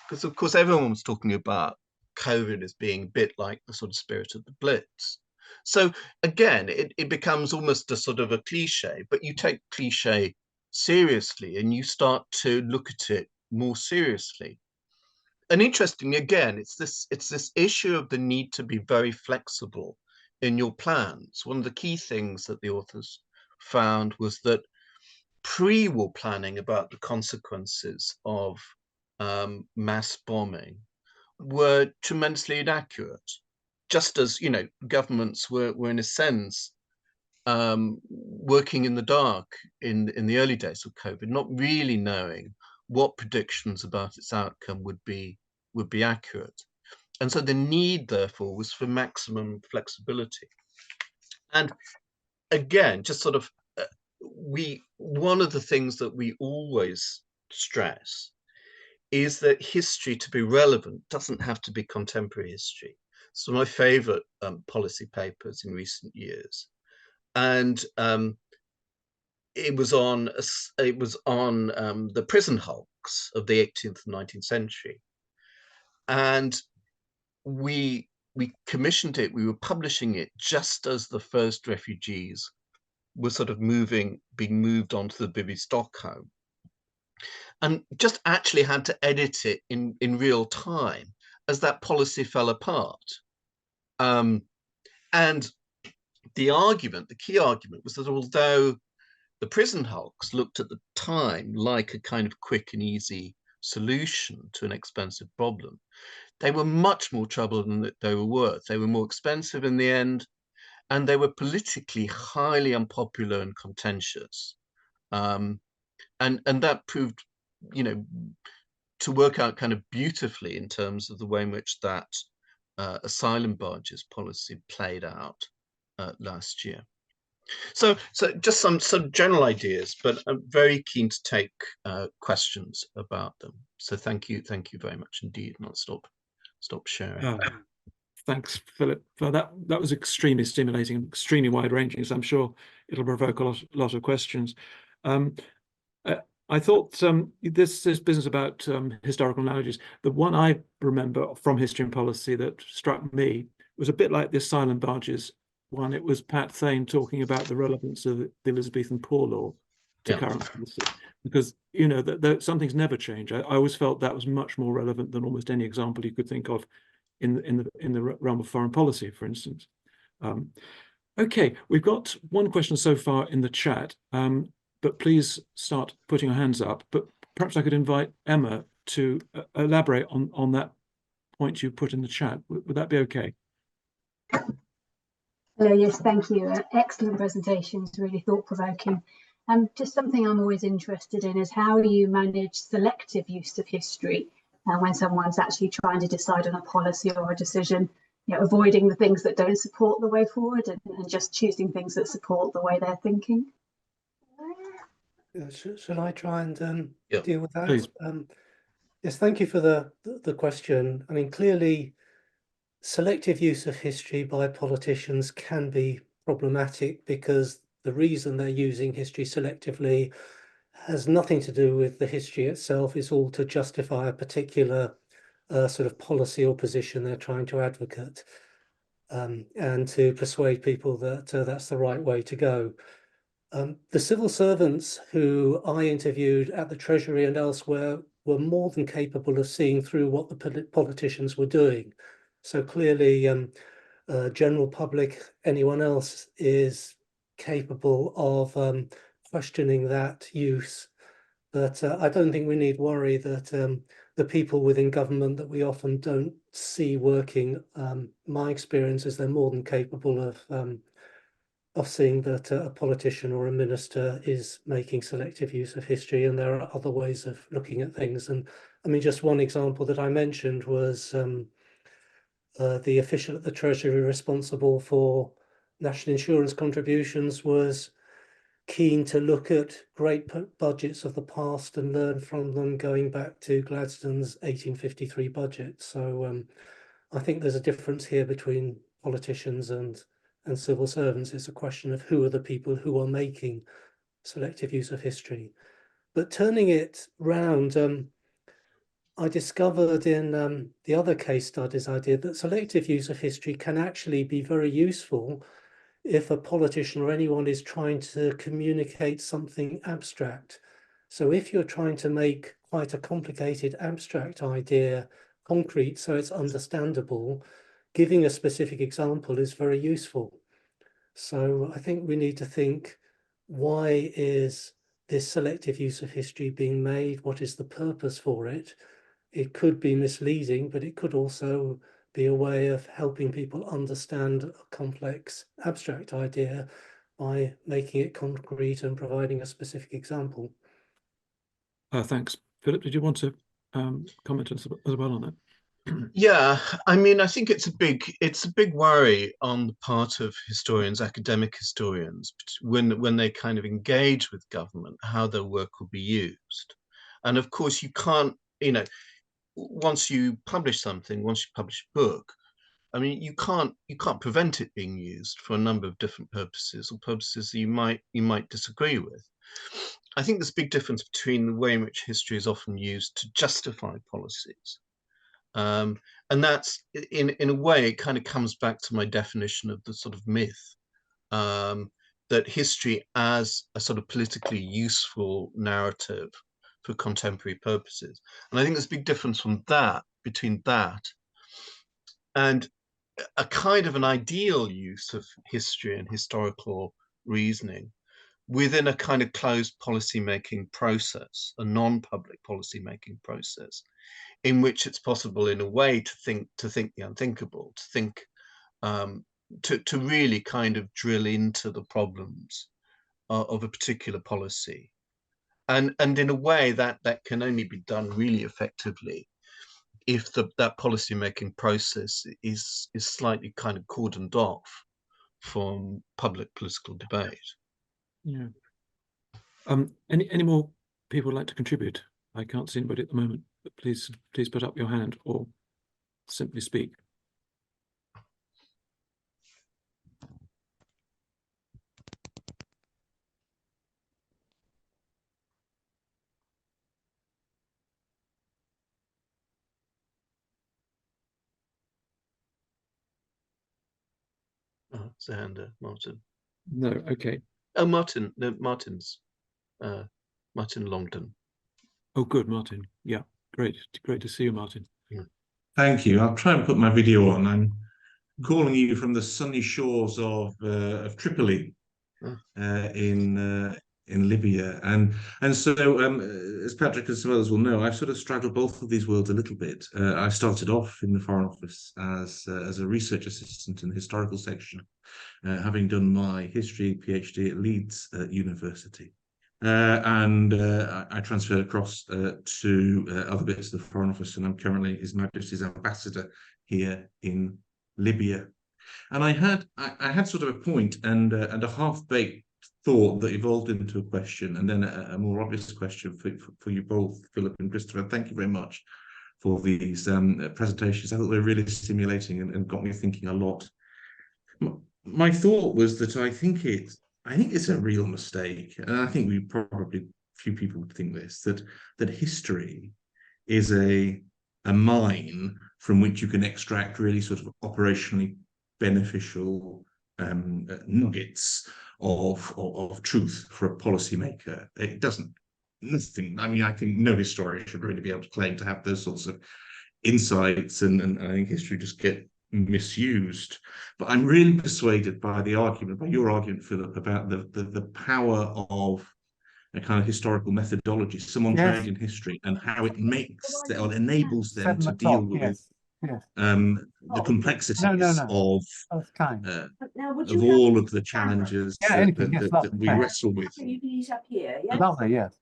Because, of course, everyone was talking about COVID as being a bit like the sort of spirit of the Blitz. So, again, it becomes almost a sort of a cliche, but you take cliche seriously and you start to look at it more seriously. And interestingly, again, it's this issue of the need to be very flexible in your plans, one of the key things that the authors found was that pre-war planning about the consequences of mass bombing were tremendously inaccurate. Just as, you know, governments were in a sense working in the dark in the early days of COVID, not really knowing what predictions about its outcome would be accurate. And so the need, therefore, was for maximum flexibility. And again, just sort of one of the things that we always stress is that history, to be relevant, doesn't have to be contemporary history. So my favorite policy papers in recent years, and it was on the prison hulks of the 18th and 19th century, and we commissioned it. We were publishing it just as the first refugees were sort of being moved onto the Bibi Stockholm, and just actually had to edit it in real time as that policy fell apart. And the key argument was that although the prison hulks looked at the time like a kind of quick and easy solution to an expensive problem, they were much more trouble than they were worth. They were more expensive in the end, and they were politically highly unpopular and contentious. And that proved, you know, to work out kind of beautifully in terms of the way in which that asylum barges policy played out last year. So just some general ideas, but I'm very keen to take questions about them. So thank you very much indeed. And I'll stop sharing. Thanks, Philip, for that. That was extremely stimulating, extremely wide-ranging. So I'm sure it'll provoke a lot of questions. I thought this business about historical analogies, the one I remember from History and Policy that struck me was a bit like the asylum barges one. It was Pat Thane talking about the relevance of the Elizabethan Poor Law to current policy, because, you know, that some things never change. I always felt that was much more relevant than almost any example you could think of in the realm of foreign policy, for instance. Okay, we've got one question so far in the chat, but please start putting your hands up. But perhaps I could invite Emma to elaborate on that point you put in the chat. Would that be okay? Hello, yes, thank you. Excellent presentations, really thought-provoking. Just something I'm always interested in is how you manage selective use of history when someone's actually trying to decide on a policy or a decision, you know, avoiding the things that don't support the way forward and just choosing things that support the way they're thinking. Shall I try and deal with that? Please. Yes, thank you for the question. I mean, clearly, selective use of history by politicians can be problematic because the reason they're using history selectively has nothing to do with the history itself. It's all to justify a particular sort of policy or position they're trying to advocate, and to persuade people that that's the right way to go. The civil servants who I interviewed at the Treasury and elsewhere were more than capable of seeing through what the politicians were doing. So clearly, general public, anyone else is capable of questioning that use. But I don't think we need worry that the people within government that we often don't see working, my experience is they're more than capable of seeing that a politician or a minister is making selective use of history, and there are other ways of looking at things. And I mean, just one example that I mentioned was the official at the Treasury responsible for national insurance contributions was keen to look at great budgets of the past and learn from them, going back to Gladstone's 1853 budget. So I think there's a difference here between politicians and civil servants. It's a question of who are the people who are making selective use of history. But turning it round, I discovered in the other case studies I did that selective use of history can actually be very useful if a politician or anyone is trying to communicate something abstract. So if you're trying to make quite a complicated abstract idea concrete so it's understandable, giving a specific example is very useful. So I think we need to think, why is this selective use of history being made? What is the purpose for it? It could be misleading, but it could also be a way of helping people understand a complex abstract idea by making it concrete and providing a specific example. Thanks. Philip, did you want to comment as well on that? Yeah, I mean, I think it's a big worry on the part of historians, academic historians, when they kind of engage with government, how their work will be used. And of course, you can't, once you publish something, once you publish a book, I mean, you can't prevent it being used for a number of different purposes, or purposes that you might disagree with. I think there's a big difference between the way in which history is often used to justify policies. And that's, in a way, it kind of comes back to my definition of the sort of myth, that history as a sort of politically useful narrative for contemporary purposes. And I think there's a big difference between that and a kind of an ideal use of history and historical reasoning within a kind of closed policy-making process, a non-public policy-making process, in which it's possible, in a way, to think the unthinkable, to think, to really kind of drill into the problems of a particular policy, and in a way that can only be done really effectively if that policy making process is slightly kind of cordoned off from public political debate. Yeah. Any more people would like to contribute? I can't see anybody at the moment, but please put up your hand or simply speak. Oh, it's a hand, Martin. No, okay. Oh, Martin, no, Martin Longdon. Oh, good, Martin. Yeah, great to see you, Martin. Thank you. I'll try and put my video on. I'm calling you from the sunny shores of Tripoli in Libya, and so as Patrick and some others will know, I've sort of straddled both of these worlds a little bit. I started off in the Foreign Office as a research assistant in the historical section, having done my history PhD at Leeds University. And I transferred across to other bits of the Foreign Office, and I'm currently His Majesty's ambassador here in Libya. And I had sort of a point and a half-baked thought that evolved into a question, and then a more obvious question for you both, Philip and Christopher. Thank you very much for these presentations. I thought they were really stimulating and got me thinking a lot. My thought was that I think it's a real mistake, and I think few people would think this, that history is a mine from which you can extract really sort of operationally beneficial nuggets of truth for a policymaker. It doesn't. Nothing. I mean, I think no historian should really be able to claim to have those sorts of insights, and I think history just get misused. But I'm really persuaded by your argument, Philip, about the power of a kind of historical methodology, someone trained in history, and how it enables them to deal with the complexities of all of the challenges that we wrestle with. Lovely, yes.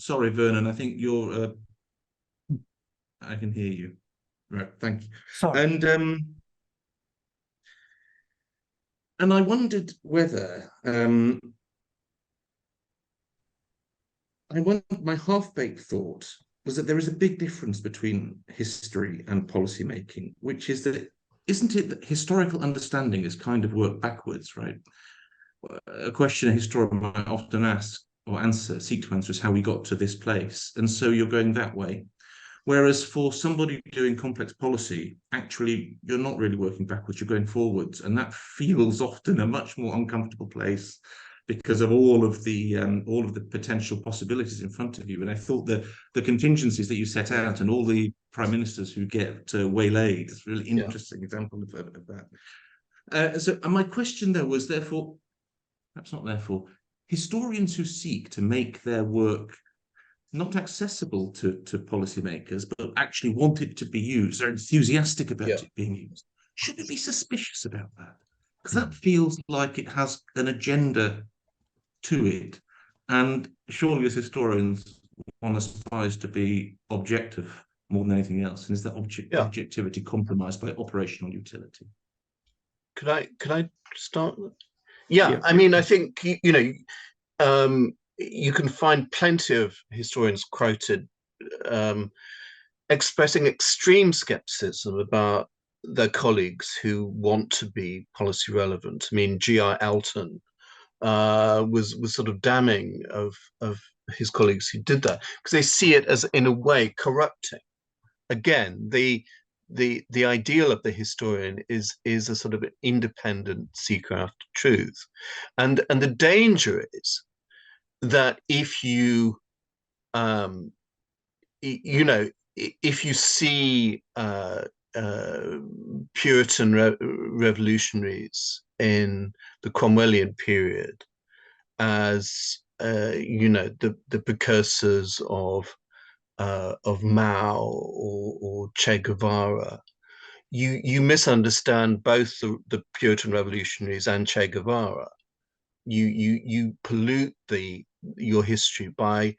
Sorry, Vernon, I think you're I can hear you. Right, thank you. Sorry. And I wondered whether my half-baked thought was that there is a big difference between history and policy making, which is that, isn't it that historical understanding is kind of work backwards, right? A question a historian might often seek to answer is how we got to this place. And so you're going that way. Whereas for somebody doing complex policy, actually, you're not really working backwards, you're going forwards. And that feels often a much more uncomfortable place because of all of the potential possibilities in front of you. And I thought that the contingencies that you set out and all the prime ministers who get waylaid is a really interesting example of that. So my question though was therefore, perhaps not therefore, historians who seek to make their work not accessible to policymakers, but actually want it to be used, are enthusiastic about it being used. Should we be suspicious about that? Because that feels like it has an agenda to it. And surely as historians, one aspires to be objective more than anything else. And is that objectivity compromised by operational utility? Could I start? Yeah, I mean, I think, you know, you can find plenty of historians quoted expressing extreme skepticism about their colleagues who want to be policy relevant. I mean, G.I. Elton was sort of damning of his colleagues who did that because they see it as, in a way, corrupting. Again, the ideal of the historian is a sort of independent seeker after truth, and the danger is that if you you know, if you see Puritan revolutionaries in the Cromwellian period as you know, the precursors of Mao or Che Guevara, you misunderstand both the Puritan revolutionaries and Che Guevara. You pollute your history by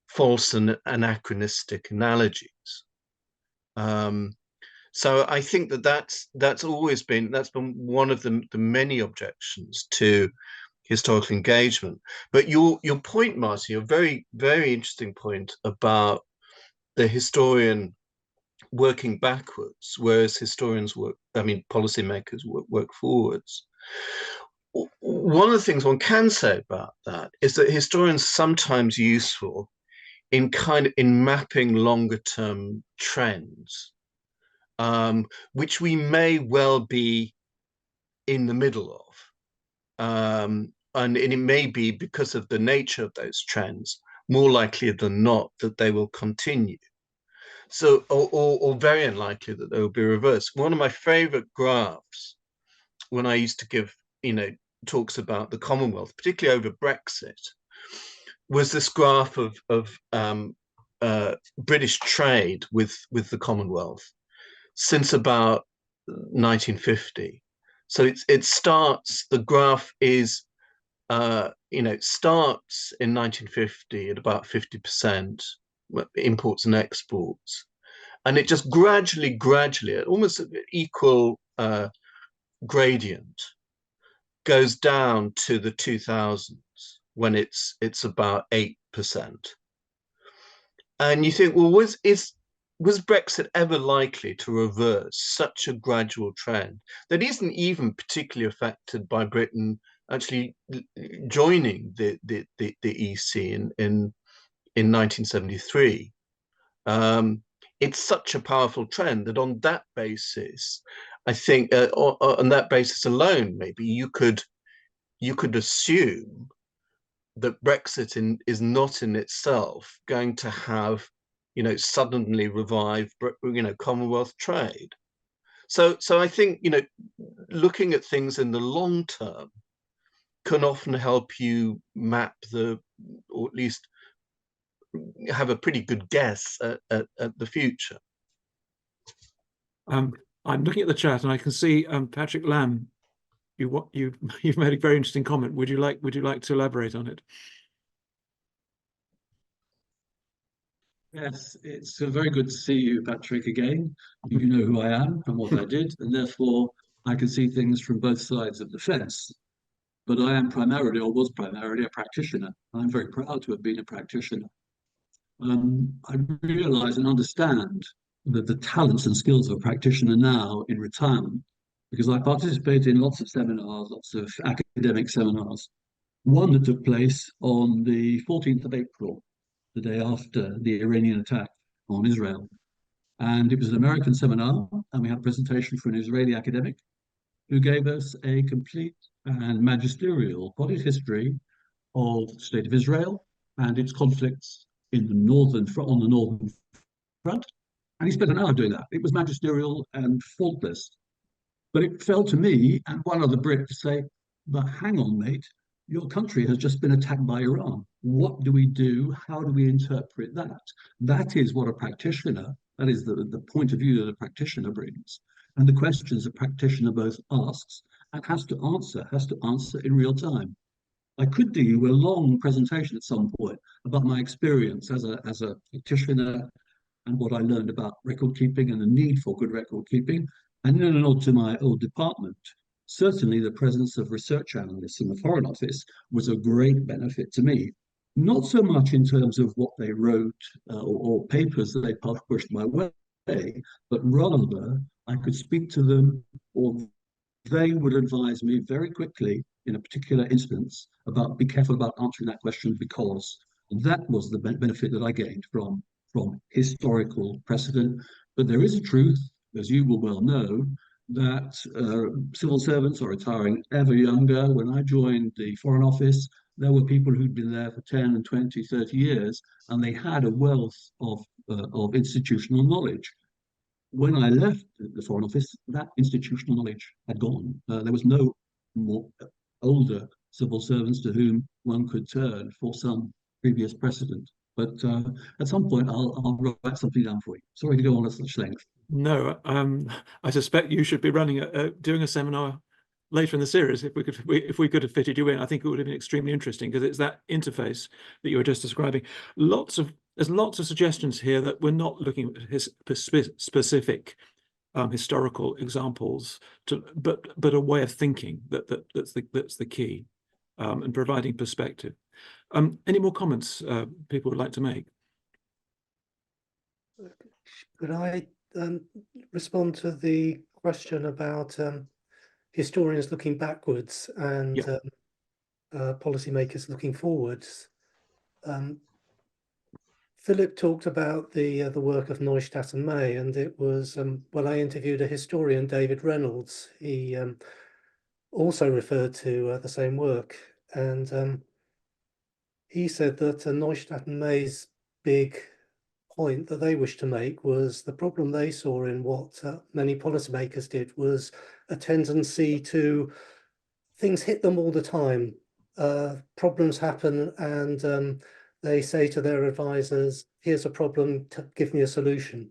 false and anachronistic analogies. So I think that's always been one of the many objections to historical engagement. But your point, Martin, your very, very interesting point about the historian working backwards, whereas historians policymakers work forwards. One of the things one can say about that is that historians sometimes useful in mapping longer term trends, which we may well be in the middle of. And it may be, because of the nature of those trends, more likely than not that they will continue. So, or very unlikely that they will be reversed. One of my favorite graphs when I used to give, talks about the Commonwealth, particularly over Brexit, was this graph of British trade with the Commonwealth since about 1950. So it starts, the graph is, starts in 1950 at about 50% imports and exports. And it just gradually, at almost an equal gradient, goes down to the 2000s when it's about 8%. And you think, well, was Brexit ever likely to reverse such a gradual trend that isn't even particularly affected by Britain actually joining the EC in 1973? It's such a powerful trend that on that basis, I think, on that basis alone, maybe you could assume that Brexit is not in itself going to have, suddenly revive, Commonwealth trade. So I think, looking at things in the long term can often help you map or at least have a pretty good guess at the future. I'm looking at the chat and I can see Patrick Lamb. You've made a very interesting comment. Would you like to elaborate on it? Yes, it's very good to see you, Patrick, again. You know who I am and what I did, and therefore I can see things from both sides of the fence. But I am primarily, or was primarily, a practitioner. I'm very proud to have been a practitioner. I realize and understand that the talents and skills of a practitioner now in retirement, because I participate in lots of seminars, lots of academic seminars. One that took place on the 14th of April, the day after the Iranian attack on Israel. And it was an American seminar, and we had a presentation from an Israeli academic who gave us a complete and magisterial body history of the State of Israel and its conflicts in the northern on the northern front. And he spent an hour doing that. It was magisterial and faultless. But it fell to me and one other Brit to say, but hang on, mate, your country has just been attacked by Iran. What do we do? How do we interpret that? That is what a practitioner, that is the point of view that a practitioner brings. And the questions a practitioner both asks and has to answer in real time. I could do you a long presentation at some point about my experience as a practitioner and what I learned about record keeping and the need for good record keeping. And in a nod to my old department, certainly the presence of research analysts in the Foreign Office was a great benefit to me. Not so much in terms of what they wrote or papers that they pushed my way, but rather I could speak to them or they would advise me very quickly in a particular instance about be careful about answering that question because that was the benefit that I gained from historical precedent. But there is a truth, as you will well know, that civil servants are retiring ever younger. When I joined the Foreign Office, there were people who'd been there for 10 and 20, 30 years, and they had a wealth of institutional knowledge. When I left the Foreign Office, that institutional knowledge had gone. There was no more older civil servants to whom one could turn for some previous precedent. But at some point, I'll write something down for you. Sorry to go on at such length. No, I suspect you should be running doing a seminar later in the series if we could have fitted you in. I think it would have been extremely interesting because it's that interface that you were just describing. There's lots of suggestions here that we're not looking at specific historical examples, but a way of thinking that's the key, and providing perspective. Any more comments people would like to make? Could I respond to the question about historians looking backwards and policymakers looking forwards? Philip talked about the work of Neustadt and May, and it was when I interviewed a historian, David Reynolds. He also referred to the same work, and he said that Neustadt and May's big point that they wished to make was the problem they saw in what many policymakers did was a tendency to things hit them all the time. Problems happen and they say to their advisors, here's a problem, give me a solution.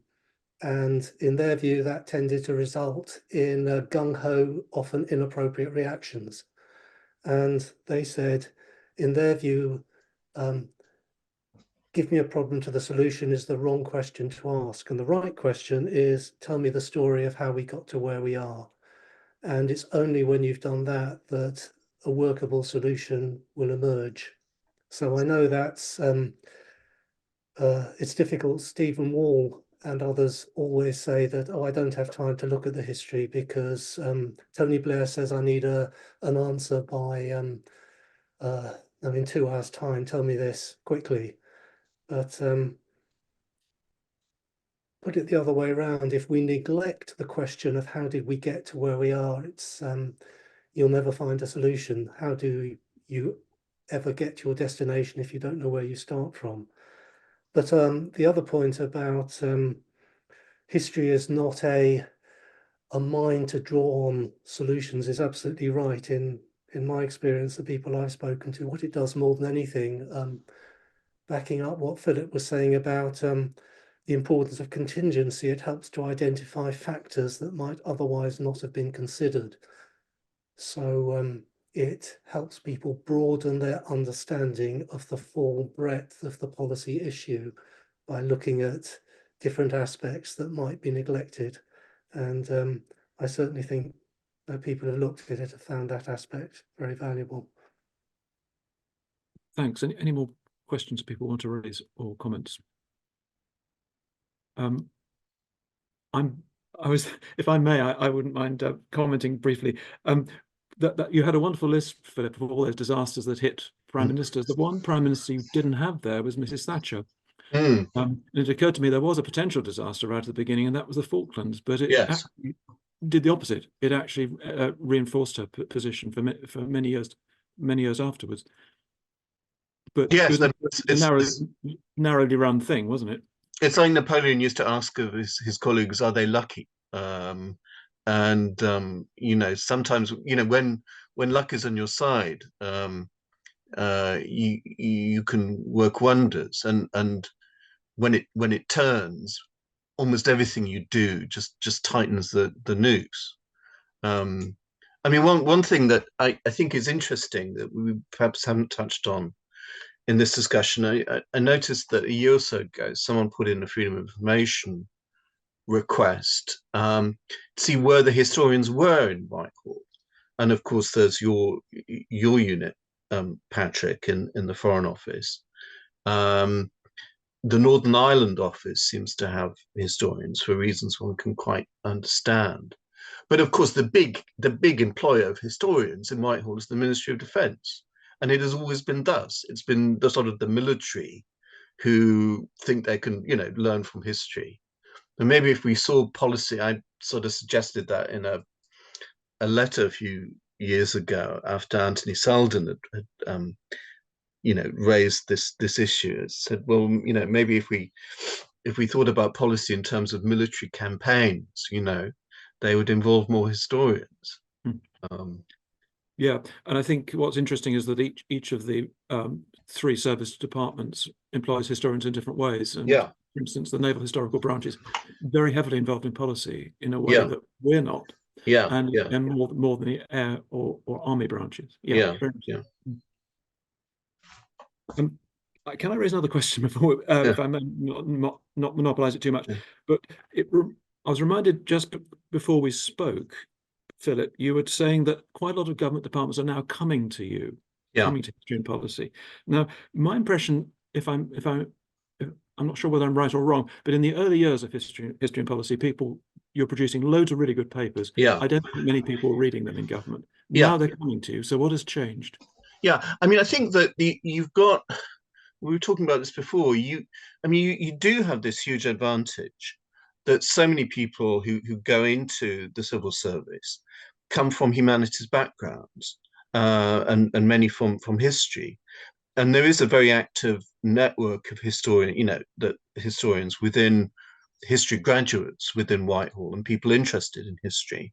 And in their view, that tended to result in gung-ho, often inappropriate reactions. And they said, in their view, give me a problem to the solution is the wrong question to ask. And the right question is, tell me the story of how we got to where we are. And it's only when you've done that that a workable solution will emerge. So I know that's it's difficult. Stephen Wall and others always say that, oh, I don't have time to look at the history because Tony Blair says I need an answer by in 2 hours' time. Tell me this quickly. But put it the other way around. If we neglect the question of how did we get to where we are, it's you'll never find a solution. How do you ever get to your destination if you don't know where you start from? But the other point about history is not a mind to draw on solutions is absolutely right. In my experience, the people I've spoken to, what it does more than anything, backing up what Philip was saying about the importance of contingency, it helps to identify factors that might otherwise not have been considered. So it helps people broaden their understanding of the full breadth of the policy issue by looking at different aspects that might be neglected. And I certainly think that people who looked at it have found that aspect very valuable. Thanks. Any more questions people want to raise or comments? If I may, I wouldn't mind commenting briefly. That you had a wonderful list, Philip, of all those disasters that hit prime ministers. The one prime minister you didn't have there was Mrs. Thatcher. And it occurred to me there was a potential disaster right at the beginning, and that was the Falklands. But it actually did the opposite. It actually reinforced her position for many years afterwards. but Yes, it was a narrowly run thing, wasn't it? it's like Napoleon used to ask of his colleagues, "Are they lucky?" You know, sometimes, you know, when luck is on your side, you can work wonders, and when it turns, almost everything you do just tightens the noose. I mean, one thing that I think is interesting that we perhaps haven't touched on in this discussion, I noticed that a year or so ago, someone put in a freedom of information request to see where the historians were in Whitehall. And of course, there's your unit, Patrick, in the Foreign Office. The Northern Ireland office seems to have historians for reasons one can quite understand. But of course, the big employer of historians in Whitehall is the Ministry of Defence, and it has always been thus. It's been the sort of the military who think they can, you know, learn from history. And maybe if we saw policy, I sort of suggested that in a letter a few years ago after Anthony Seldon had you know, raised this issue. It said, well, you know, maybe if we thought about policy in terms of military campaigns, you know, they would involve more historians. Yeah, and I think what's interesting is that each of the three service departments employs historians in different ways. And Yeah. for instance, the Naval Historical Branch is very heavily involved in policy in a way Yeah. that we're not. Yeah, and yeah. and more than the air or army branches. Yeah, very much. yeah. Can I raise another question before, if I may not monopolize it too much? Yeah. But I was reminded just before we spoke, Philip, you were saying that quite a lot of government departments are now coming to you, coming to history and policy. Now, my impression, I'm not sure whether I'm right or wrong, but in the early years of history and policy, you're producing loads of really good papers. Yeah. I don't think many people were reading them in government. Yeah. Now they're coming to you. So what has changed? Yeah, I mean, I think that you've got, we were talking about this before, you do have this huge advantage that so many people who go into the civil service come from humanities backgrounds, and many from history. And there is a very active network of historians within history graduates within Whitehall and people interested in history.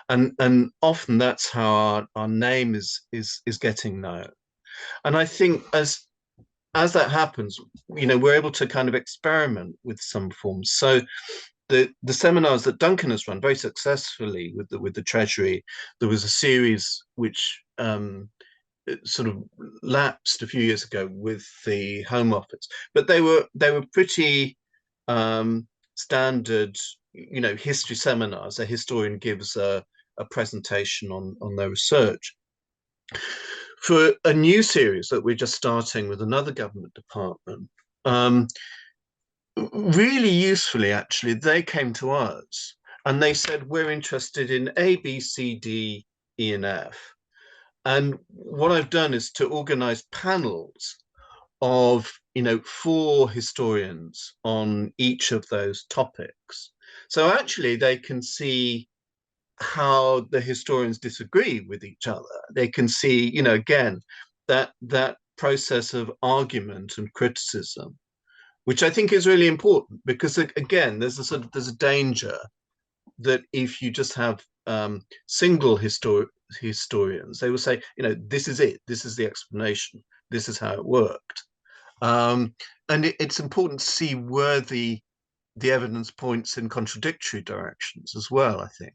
And often that's how our name is getting known. And I think as that happens, you know, we're able to kind of experiment with some forms. So the seminars that Duncan has run very successfully with the Treasury, there was a series which sort of lapsed a few years ago with the Home Office, but they were pretty standard, you know, history seminars. A historian gives a presentation on their research. For a new series that we're just starting with another government department, really usefully, actually, they came to us and they said, we're interested in A, B, C, D, E, and F. And what I've done is to organize panels of, you know, 4 historians on each of those topics. So actually they can see how the historians disagree with each other. They can see, you know, again, that process of argument and criticism, which I think is really important, because again, there's a danger that if you just have single historians, they will say, you know, this is it, this is the explanation, this is how it worked. And it's important to see where the evidence points in contradictory directions as well, I think.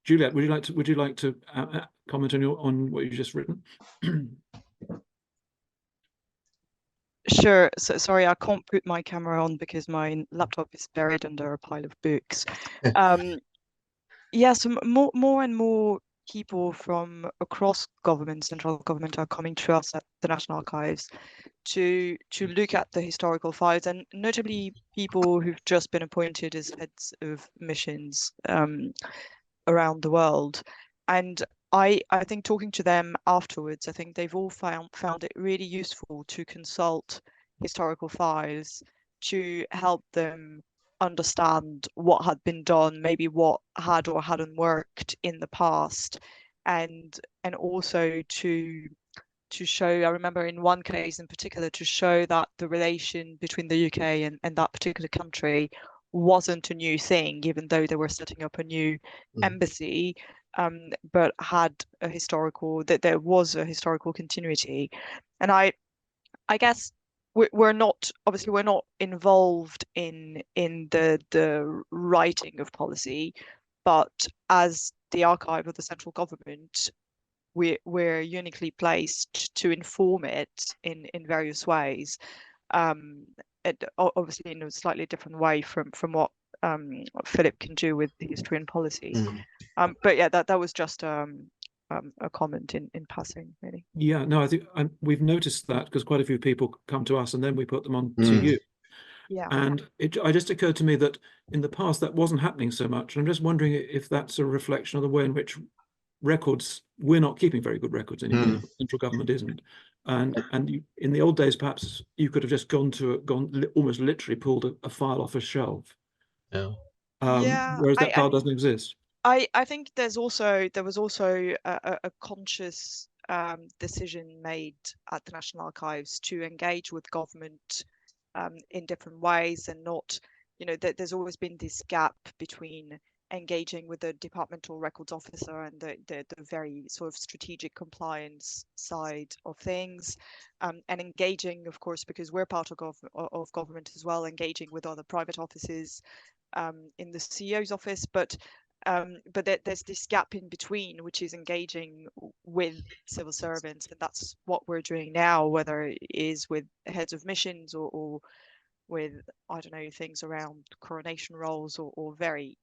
Juliet, would you like to comment on what you've just written? Sure. So sorry, I can't put my camera on because my laptop is buried under a pile of books. Yeah, so more and more people from across government, central government, are coming to us at the National Archives to look at the historical files, and notably people who've just been appointed as heads of missions around the world. And I think talking to them afterwards, I think they've all found it really useful to consult historical files to help them understand what had been done, maybe what had or hadn't worked in the past, and also to show, I remember in one case in particular, to show that the relation between the UK and that particular country wasn't a new thing, even though they were setting up a new embassy, but had a historical, that there was a historical continuity. And I guess we're not, obviously we're not involved in the writing of policy, but as the archive of the central government, we're uniquely placed to inform it in various ways. Obviously in a slightly different way from what Philip can do with history and policy. But yeah, that was just a comment in passing, really. Yeah, no, I think we've noticed that because quite a few people come to us and then we put them on to you. Yeah. And it just occurred to me that in the past that wasn't happening so much. And I'm just wondering if that's a reflection of the way in which records, we're not keeping very good records anymore. The central government isn't. And you, in the old days, perhaps you could have just almost literally pulled a file off a shelf. Yeah. Whereas that file doesn't exist. I think there was also a conscious decision made at the National Archives to engage with government in different ways, and not, there's always been this gap between engaging with the departmental records officer and the very sort of strategic compliance side of things, and engaging, of course, because we're part of government as well, engaging with other private offices in the CEO's office, but there's this gap in between, which is engaging with civil servants, and that's what we're doing now, whether it is with heads of missions or with, I don't know, things around coronation rolls or very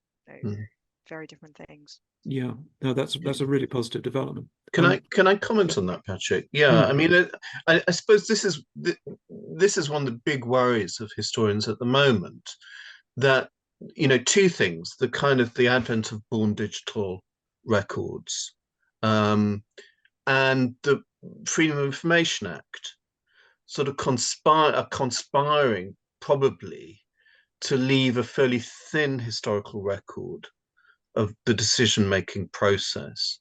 very different things. Yeah, no, that's a really positive development. Can I comment on that, Patrick? Yeah, I mean, I suppose this is one of the big worries of historians at the moment, that two things: the advent of born digital records, and the Freedom of Information Act, sort of conspiring probably to leave a fairly thin historical record of the decision-making process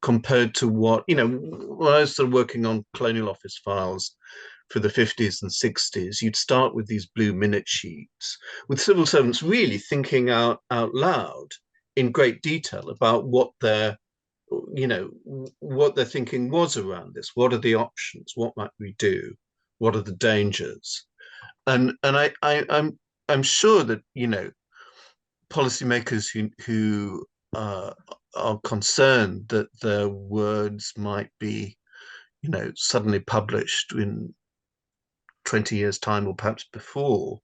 compared to what, when I was sort of working on colonial office files for the 50s and 60s, you'd start with these blue minute sheets with civil servants really thinking out loud in great detail about what their thinking was around this. What are the options? What might we do? What are the dangers? And I'm sure that policymakers who are concerned that their words might be suddenly published in 20 years' time or perhaps before,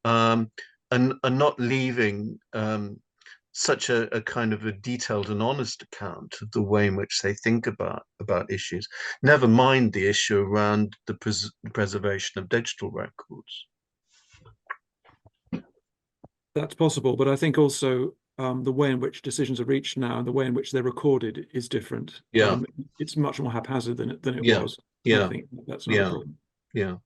and not leaving such a kind of a detailed and honest account of the way in which they think about issues, never mind the issue around the preservation of digital records. That's possible, but I think also the way in which decisions are reached now and the way in which they're recorded is different. Yeah, it's much more haphazard than it Yeah. was. Yeah. I think that's not a problem. Yeah.